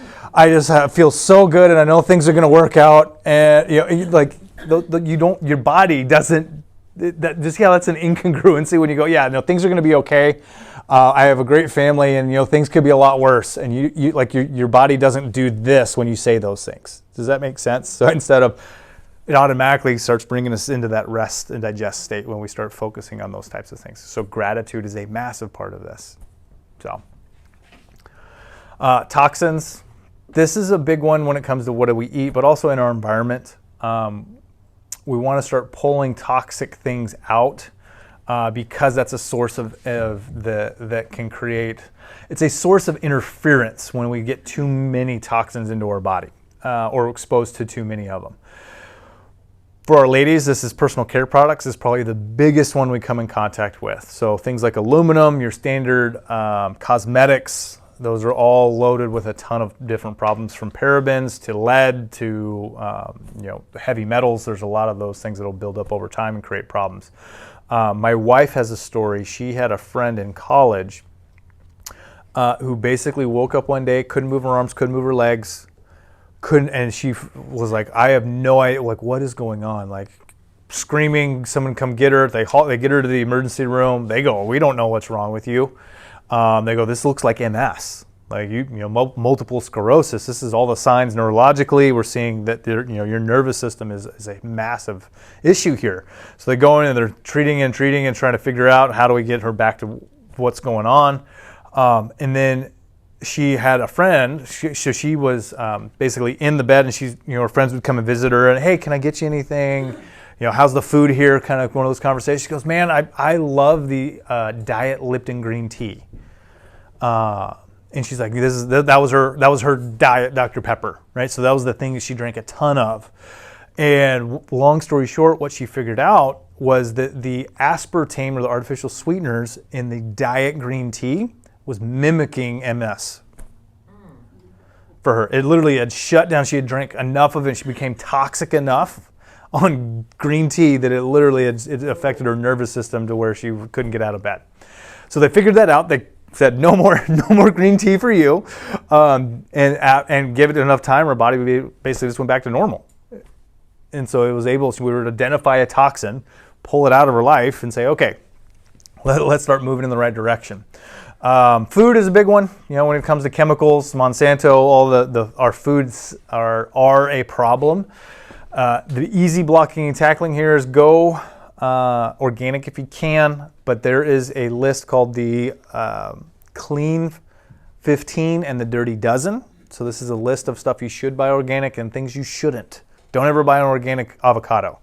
feel so good, and I know things are going to work out. And your body doesn't. That's an incongruency when you go, yeah, no, things are going to be okay. I have a great family, and things could be a lot worse. And you like your body doesn't do this when you say those things. Does that make sense? So instead of, it automatically starts bringing us into that rest and digest state when we start focusing on those types of things. So gratitude is a massive part of this. So toxins. This is a big one when it comes to what do we eat, but also in our environment. We want to start pulling toxic things out because that's a source that can create. It's a source of interference when we get too many toxins into our body or exposed to too many of them. For our ladies, this is personal care products. This is probably the biggest one we come in contact with. So things like aluminum, your standard cosmetics, those are all loaded with a ton of different problems, from parabens to lead to heavy metals. There's a lot of those things that will build up over time and create problems. My wife has a story. She had a friend in college who basically woke up one day, couldn't move her arms, couldn't move her legs, and she was like, I have no idea, like, what is going on? Like, screaming, someone come get her. They get her to the emergency room. They go, we don't know what's wrong with you. They go, this looks like MS, like multiple sclerosis. This is all the signs neurologically. We're seeing that your nervous system is a massive issue here. So they go in and they're treating and trying to figure out how do we get her back to what's going on. And then she had a friend. She was basically in the bed, and she's her friends would come and visit her, and hey, can I get you anything? How's the food here? Kind of one of those conversations. She goes, man, I love the diet Lipton green tea. And she's like, that was her diet Dr. Pepper, right? So that was the thing that she drank a ton of. And long story short, what she figured out was that the aspartame, or the artificial sweeteners in the diet green tea, was mimicking MS for her. It literally had shut down. She had drank enough of it. She became toxic enough on green tea that it literally it affected her nervous system to where she couldn't get out of bed. So they figured that out. They said no more green tea for you, and give it enough time, her body basically just went back to normal. And so it was able. So we were to identify a toxin, pull it out of her life, and say, okay, let's start moving in the right direction. Food is a big one. When it comes to chemicals, Monsanto, all our foods are a problem. The easy blocking and tackling here is go organic if you can, but there is a list called the Clean 15 and the dirty dozen. So this is a list of stuff you should buy organic and things you shouldn't. Don't ever buy an organic avocado.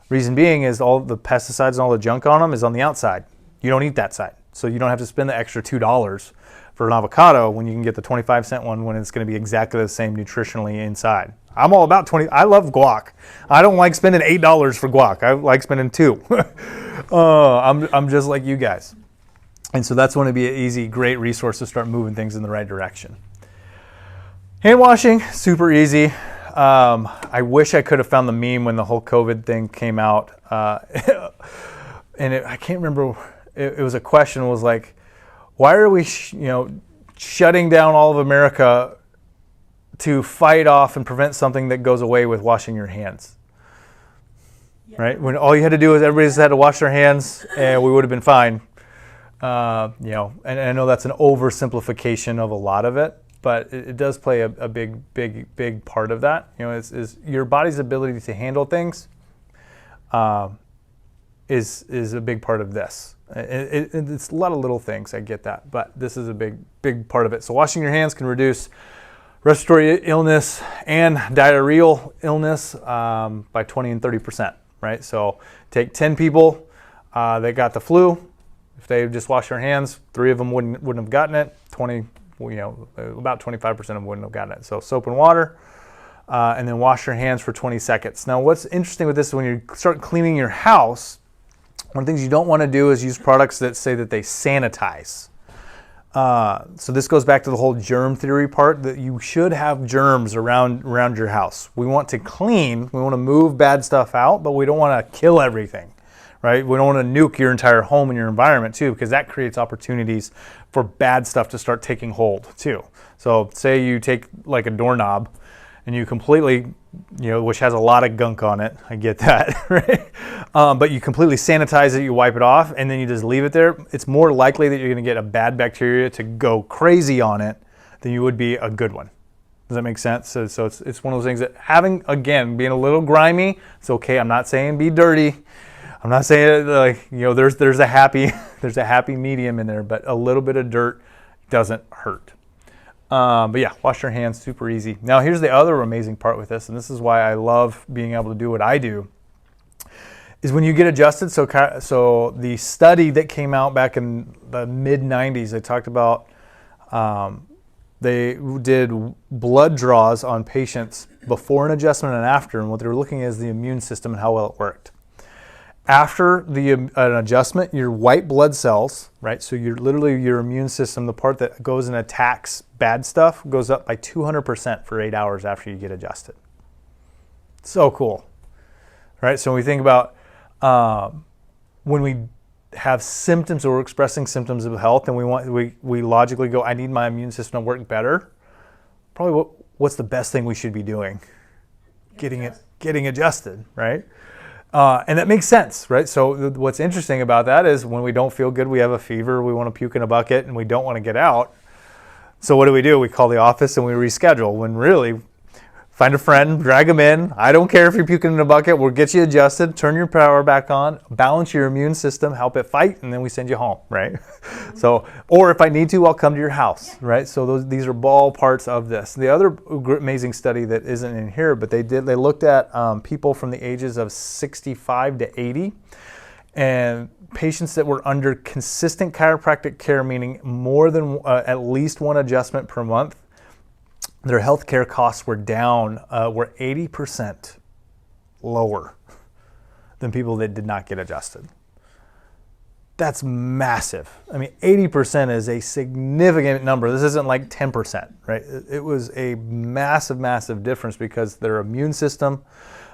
Reason being is all the pesticides and all the junk on them is on the outside. You don't eat that side. So you don't have to spend the extra $2 for an avocado when you can get the 25-cent one when it's going to be exactly the same nutritionally inside. I'm all about I love guac. I don't like spending $8 for guac. I like spending $2. I'm just like you guys. And so that's going to be an easy, great resource to start moving things in the right direction. Hand washing, super easy. I wish I could have found the meme when the whole COVID thing came out. And I can't remember. It was a question. It was like, why are we, shutting down all of America to fight off and prevent something that goes away with washing your hands? Yeah. Right? When all you had to do is everybody just had to wash their hands, and we would have been fine. And I know that's an oversimplification of a lot of it, but it does play a big part of that. Is your body's ability to handle things is a big part of this. It's a lot of little things, I get that, but this is a big part of it. So washing your hands can reduce respiratory illness and diarrheal illness by 20 and 30%, right? So take 10 people that got the flu. If they just wash their hands, 3 of them wouldn't have gotten it. About 25% of them wouldn't have gotten it. So soap and water, and then wash your hands for 20 seconds. Now, what's interesting with this is when you start cleaning your house, one of the things you don't want to do is use products that say that they sanitize. So this goes back to the whole germ theory part, that you should have germs around your house. We want to clean, we want to move bad stuff out, but we don't want to kill everything, right? We don't want to nuke your entire home and your environment too, because that creates opportunities for bad stuff to start taking hold too. So say you take like a doorknob and you completely, which has a lot of gunk on it, I get that, right? But you completely sanitize it, you wipe it off, and then you just leave it there. It's more likely that you're going to get a bad bacteria to go crazy on it than you would be a good one. Does that make sense? So it's one of those things that being a little grimy, it's okay. I'm not saying be dirty. I'm not saying there's a happy medium in there, but a little bit of dirt doesn't hurt. But yeah, wash your hands, super easy. Now here's the other amazing part with this, and this is why I love being able to do what I do, is when you get adjusted. So the study that came out back in the mid-90s, they talked about, they did blood draws on patients before an adjustment and after, and what they were looking at is the immune system and how well it worked. After an adjustment, your white blood cells, right? So your immune system, the part that goes and attacks bad stuff, goes up by 200% for 8 hours after you get adjusted. So cool, right? So when we think about when we have symptoms or we're expressing symptoms of health, and we logically go, I need my immune system to work better. Probably what's the best thing we should be doing? Getting adjusted, right? And that makes sense, right? So what's interesting about that is when we don't feel good, we have a fever, we want to puke in a bucket, and we don't want to get out. So what do? We call the office and we reschedule, when really, find a friend, drag them in. I don't care if you're puking in a bucket. We'll get you adjusted, turn your power back on, balance your immune system, help it fight, and then we send you home, right? So, or if I need to, I'll come to your house, right? So these are all parts of this. The other amazing study that isn't in here, but they looked at people from the ages of 65 to 80, and patients that were under consistent chiropractic care, meaning more than at least one adjustment per month. Their healthcare costs were 80% lower than people that did not get adjusted. That's massive. I mean, 80% is a significant number. This isn't like 10%, right? It was a massive, massive difference because their immune system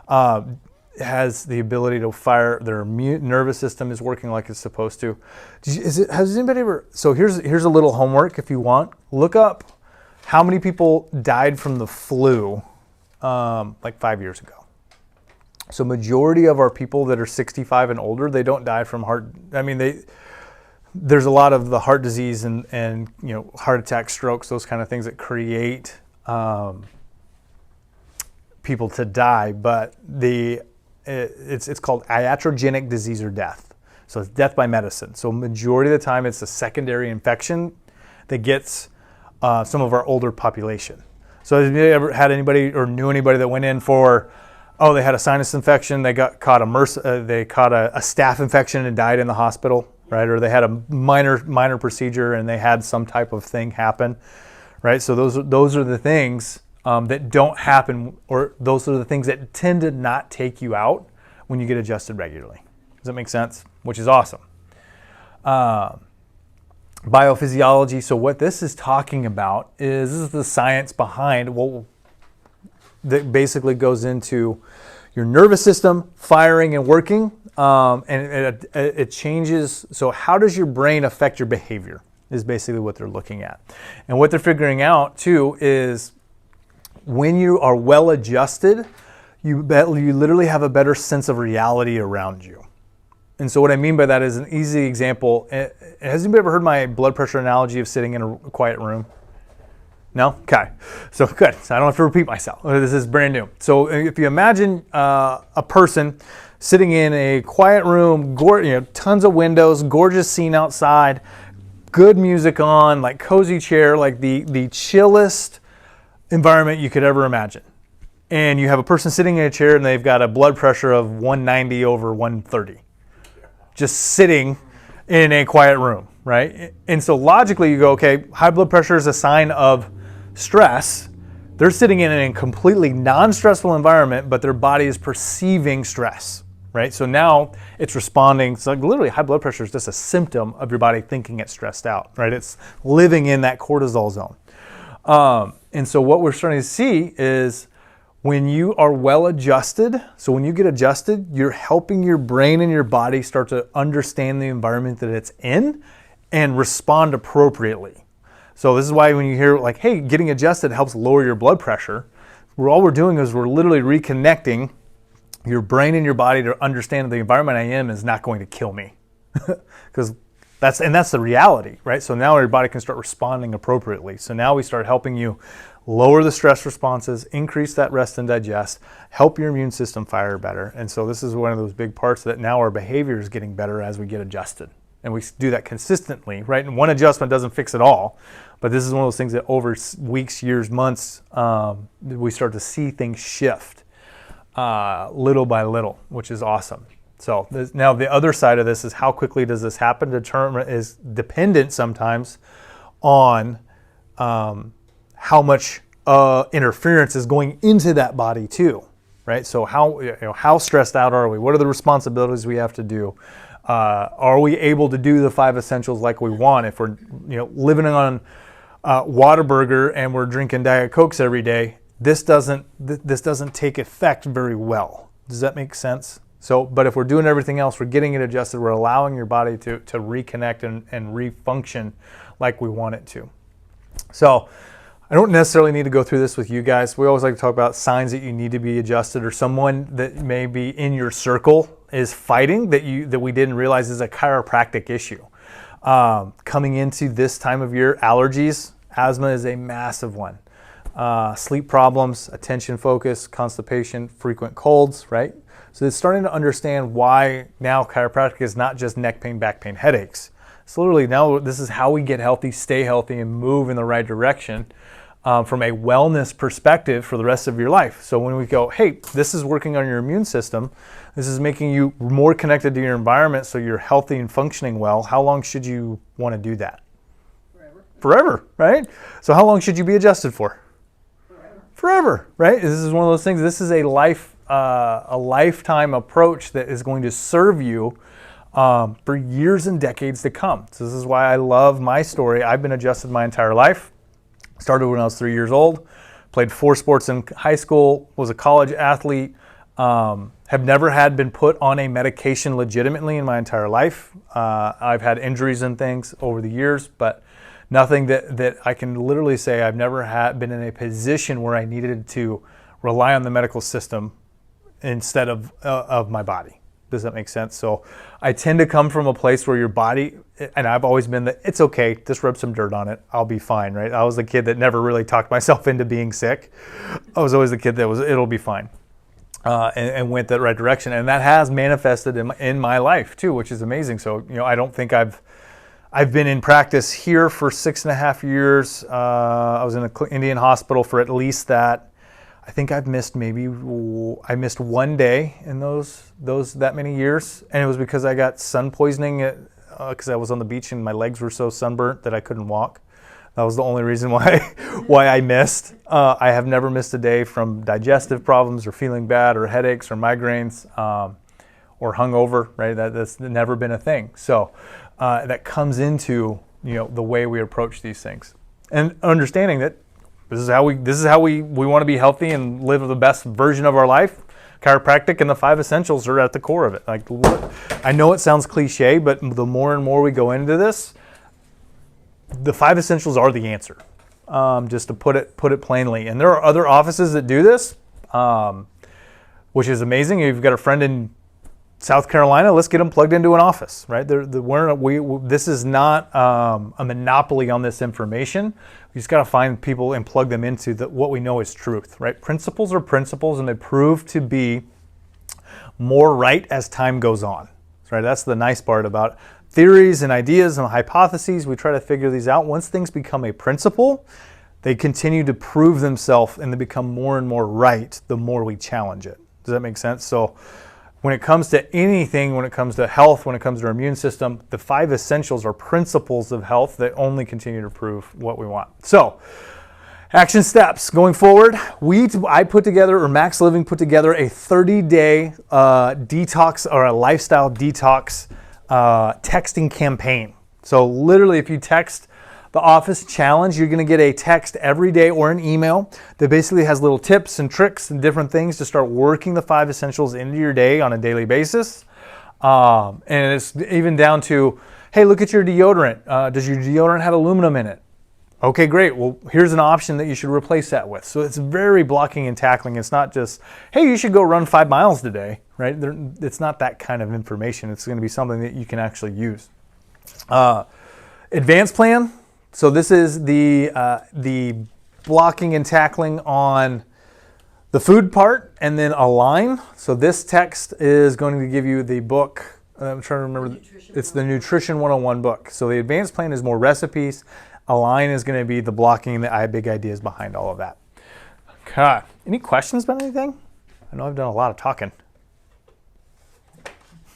has the ability to fire. Their nervous system is working like it's supposed to. Has anybody ever? So here's a little homework if you want. Look up how many people died from the flu like 5 years ago. So majority of our people that are 65 and older, they don't die from heart. I mean, there's a lot of the heart disease and heart attack, strokes, those kind of things that create people to die. But it's called iatrogenic disease or death. So it's death by medicine. So majority of the time, it's a secondary infection that gets some of our older population. So have you ever had anybody or knew anybody that went in for, they had a sinus infection, they caught a staph infection and died in the hospital, right? Or they had a minor procedure and they had some type of thing happen, right? So those are the things that don't happen, or those are the things that tend to not take you out when you get adjusted regularly. Does that make sense? Which is awesome. Biophysiology. So what this is talking about is this is the science behind that basically goes into your nervous system firing and working, and it changes. So how does your brain affect your behavior is basically what they're looking at. And what they're figuring out too is when you are well adjusted, you literally have a better sense of reality around you. And so what I mean by that is an easy example. Has anybody ever heard my blood pressure analogy of sitting in a quiet room? No? Okay. So good. So I don't have to repeat myself. This is brand new. So if you imagine a person sitting in a quiet room, tons of windows, gorgeous scene outside, good music on, like cozy chair, like the chillest environment you could ever imagine. And you have a person sitting in a chair and they've got a blood pressure of 190 over 130. Just sitting in a quiet room, right? And so logically you go, okay, high blood pressure is a sign of stress. They're sitting in a completely non-stressful environment, but their body is perceiving stress, right? So now it's responding. So literally high blood pressure is just a symptom of your body thinking it's stressed out, right? It's living in that cortisol zone. And so what we're starting to see is when you are well adjusted, so when you get adjusted, you're helping your brain and your body start to understand the environment that it's in and respond appropriately. So this is why when you hear like, hey, getting adjusted helps lower your blood pressure, all we're doing is we're literally reconnecting your brain and your body to understand the environment I am is not going to kill me. Because that's the reality, right? So now your body can start responding appropriately. So now we start helping you lower the stress responses, increase that rest and digest, help your immune system fire better. And so this is one of those big parts that now our behavior is getting better as we get adjusted. And we do that consistently, right? And one adjustment doesn't fix it all, but this is one of those things that over weeks, years, months, we start to see things shift little by little, which is awesome. So now the other side of this is how quickly does this happen? Is dependent sometimes on how much interference is going into that body too, right? So how stressed out are we? What are the responsibilities we have to do? Are we able to do the 5 essentials like we want? If we're living on Whataburger and we're drinking Diet Cokes every day, this doesn't take effect very well. Does that make sense? So, but if we're doing everything else, we're getting it adjusted, we're allowing your body to reconnect and refunction like we want it to. So I don't necessarily need to go through this with you guys. We always like to talk about signs that you need to be adjusted, or someone that may be in your circle is fighting that we didn't realize is a chiropractic issue. Coming into this time of year, allergies, asthma is a massive one. Sleep problems, attention focus, constipation, frequent colds, right? So it's starting to understand why now chiropractic is not just neck pain, back pain, headaches. So literally now this is how we get healthy, stay healthy, and move in the right direction from a wellness perspective for the rest of your life. So when we go, hey, this is working on your immune system, this is making you more connected to your environment so you're healthy and functioning well, how long should you want to do that? Forever, right? So how long should you be adjusted for? Forever, right? This is one of those things. This is a lifetime approach that is going to serve you for years and decades to come. So this is why I love my story. I've been adjusted my entire life. Started when I was 3 years old, played 4 sports in high school, was a college athlete, have never been put on a medication legitimately in my entire life. I've had injuries and things over the years, but nothing that I can literally say I've never been in a position where I needed to rely on the medical system instead of my body. Does that make sense? So I tend to come from a place where your body, and I've always been that it's okay, just rub some dirt on it, I'll be fine, right? I was the kid that never really talked myself into being sick. I was always the kid that it'll be fine, and went that right direction. And that has manifested in my life too, which is amazing. So, I don't think I I've been in practice here for 6.5 years. I was in an Indian hospital for at least that. I think I missed one day in those that many years, and it was because I got sun poisoning because I was on the beach and my legs were so sunburnt that I couldn't walk. That was the only reason why I missed. I have never missed a day from digestive problems or feeling bad or headaches or migraines or hungover. Right, that's never been a thing. So that comes into the way we approach these things, and understanding that this is how we want to be healthy and live the best version of our life. Chiropractic and the 5 essentials are at the core of it. Like, I know it sounds cliche, but the more and more we go into this, the 5 essentials are the answer. Just to put it plainly. And there are other offices that do this, which is amazing. If you've got a friend in South Carolina, let's get them plugged into an office, right? This is not a monopoly on this information. We just got to find people and plug them into what we know is truth, right? Principles are principles, and they prove to be more right as time goes on, right? That's the nice part about theories and ideas and hypotheses. We try to figure these out. Once things become a principle, they continue to prove themselves, and they become more and more right the more we challenge it. Does that make sense? So when it comes to anything, when it comes to health, when it comes to our immune system, the 5 essentials are principles of health that only continue to prove what we want. So, action steps going forward. Max Living put together a 30-day detox or a lifestyle detox texting campaign. So literally, if you text the office challenge, you're going to get a text every day or an email that basically has little tips and tricks and different things to start working the 5 essentials into your day on a daily basis. And it's even down to, hey, look at your deodorant. Does your deodorant have aluminum in it? Okay, great. Well, here's an option that you should replace that with. So it's very blocking and tackling. It's not just, hey, you should go run 5 miles today, right? It's not that kind of information. It's going to be something that you can actually use. Advanced plan. So this is the blocking and tackling on the food part, and then align. So this text is going to give you the book. I'm trying to remember. It's the Nutrition 101 book. So the advanced plan is more recipes. Align is going to be the blocking and the big ideas behind all of that. Okay. Any questions about anything? I know I've done a lot of talking.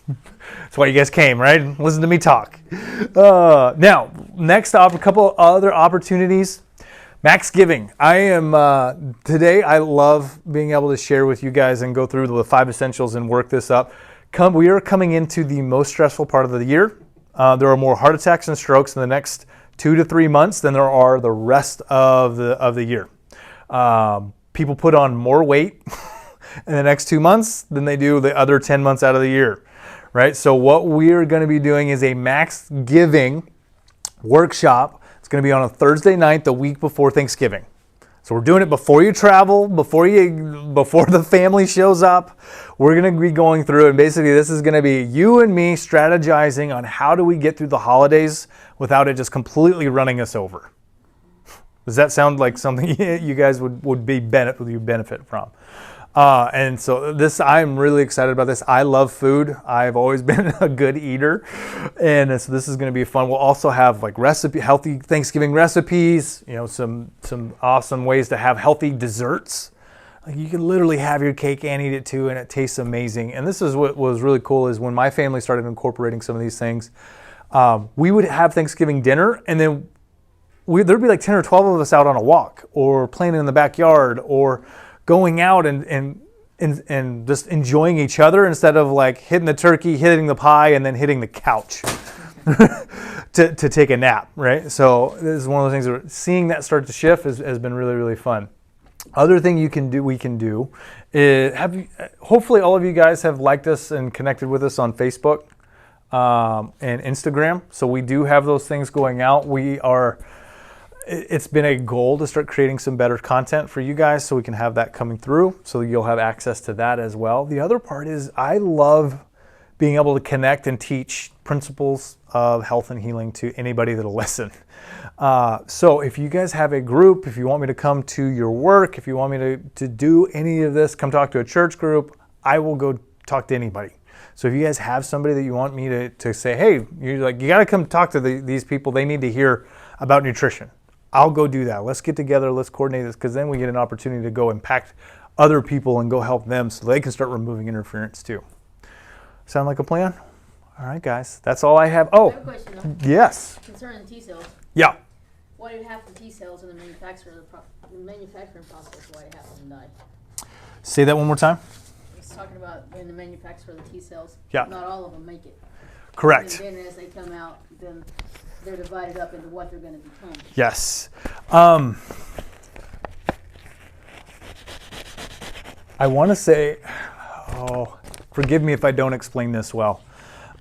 That's why you guys came, right? Listen to me talk. Now, next up, a couple other opportunities. Max Giving. Today I love being able to share with you guys and go through the 5 essentials and work this up. We are coming into the most stressful part of the year. There are more heart attacks and strokes in the next 2 to 3 months than there are the rest of the year. People put on more weight in the next 2 months than they do the other 10 months out of the year. Right? So what we're going to be doing is a Max Giving workshop. It's going to be on a Thursday night the week before Thanksgiving. So we're doing it before you travel, before the family shows up. We're going to be going through, and basically this is going to be you and me strategizing on how do we get through the holidays without it just completely running us over. Does that sound like something you guys would benefit from? And so I'm really excited about this. I love food. I've always been a good eater. And so this is going to be fun. We'll also have like healthy Thanksgiving recipes, some awesome ways to have healthy desserts. Like you can literally have your cake and eat it too, and it tastes amazing. And this is what was really cool is when my family started incorporating some of these things, we would have Thanksgiving dinner, and then there'd be like 10 or 12 of us out on a walk or playing in the backyard or going out and just enjoying each other instead of like hitting the turkey, hitting the pie, and then hitting the couch to take a nap, right? So this is one of those things where seeing that start to shift has been really, really fun. Other thing we can do is hopefully all of you guys have liked us and connected with us on Facebook and Instagram. So we do have those things going out. It's been a goal to start creating some better content for you guys so we can have that coming through, so you'll have access to that as well. The other part is I love being able to connect and teach principles of health and healing to anybody that'll listen. So if you guys have a group, if you want me to come to your work, if you want me to do any of this, come talk to a church group, I will go talk to anybody. So if you guys have somebody that you want me to say, hey, you got to come talk to these people. They need to hear about nutrition. I'll go do that. Let's get together. Let's coordinate this, because then we get an opportunity to go impact other people and go help them so they can start removing interference too. Sound like a plan? All right, guys. That's all I have. I Oh, have a question though, yes. concerning T cells. Yeah. Why do half the T cells in the manufacturing process, why do half of them die? Say that one more time. It's talking about in the manufacture of the T cells. Yeah. Not all of them make it. Correct. And then as they come out, then they're divided up into what they're going to become. Yes. I want to say, forgive me if I don't explain this well.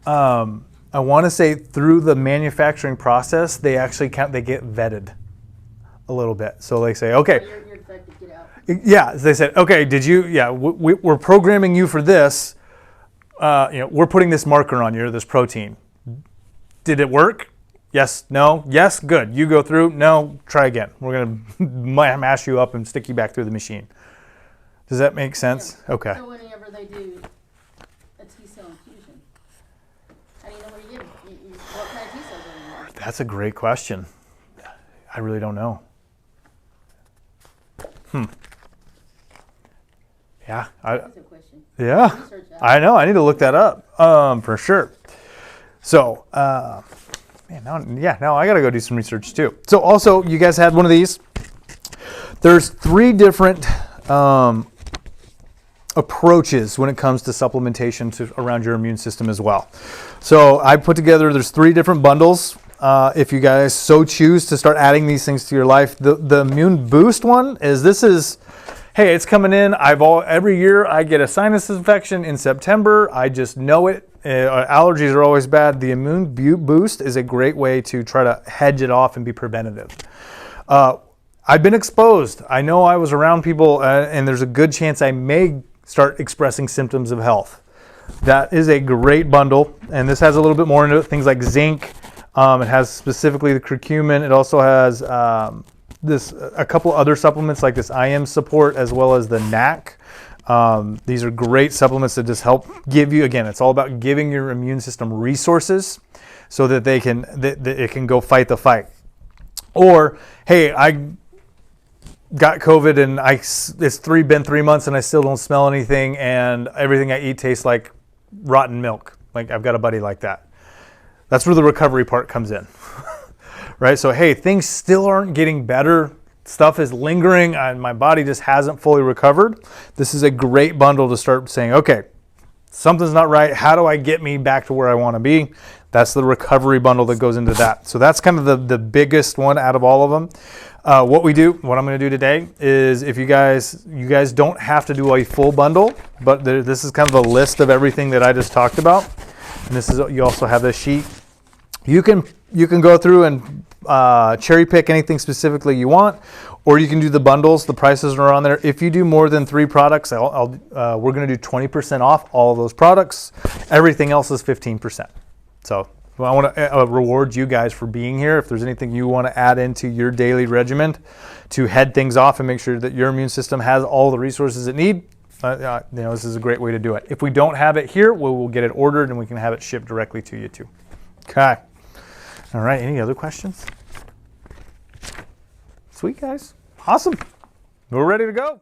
I want to say through the manufacturing process, they actually they get vetted a little bit. So they say, okay. So you're infected, get out. Yeah, they said, okay, did you, yeah, we're programming you for this. We're putting this marker on you, this protein. Did it work? Yes, no, yes, good. You go through, no, try again. We're going to mash you up and stick you back through the machine. Does that make sense? Yeah. Okay. So whenever they do a T cell infusion, how do you know what you're getting? What kind of T cells are you getting? That's a great question. I really don't know. Yeah. That's a question. Yeah. Research that. I know. I need to look that up for sure. So, now I got to go do some research too. So also, you guys had one of these. There's 3 different approaches when it comes to supplementation around your immune system as well. So I put together, there's 3 different bundles. If you guys so choose to start adding these things to your life, the immune boost one is, hey, it's coming in. Every year I get a sinus infection in September. I just know it. Allergies are always bad. The immune boost is a great way to try to hedge it off and be preventative. I've been exposed. I know I was around people, and there's a good chance I may start expressing symptoms of health. That is a great bundle, and this has a little bit more into it, things like zinc. It has specifically the curcumin. It also has a couple other supplements like this IM support, as well as the NAC. These are great supplements that just help give you, again, it's all about giving your immune system resources so that it can go fight the fight. Or, hey, I got COVID and it's been 3 months and I still don't smell anything and everything I eat tastes like rotten milk. Like, I've got a buddy like that. That's where the recovery part comes in, right? So, hey, things still aren't getting better. Stuff is lingering and my body just hasn't fully recovered. This is a great bundle to start saying, okay, something's not right. How do I get me back to where I want to be? That's the recovery bundle that goes into that. So that's kind of the biggest one out of all of them. What I'm going to do today is, if you guys don't have to do a full bundle, but this is kind of a list of everything that I just talked about. And you also have this sheet. You can go through and cherry pick anything specifically you want, or you can do the bundles. The prices are on there. If you do more than 3 products, we're going to do 20% off all of those products. Everything else is 15%. So I want to reward you guys for being here. If there's anything you want to add into your daily regimen to head things off and make sure that your immune system has all the resources it needs, this is a great way to do it. If we don't have it here, we'll get it ordered and we can have it shipped directly to you too. Okay. All right. Any other questions? Sweet, guys. Awesome. We're ready to go.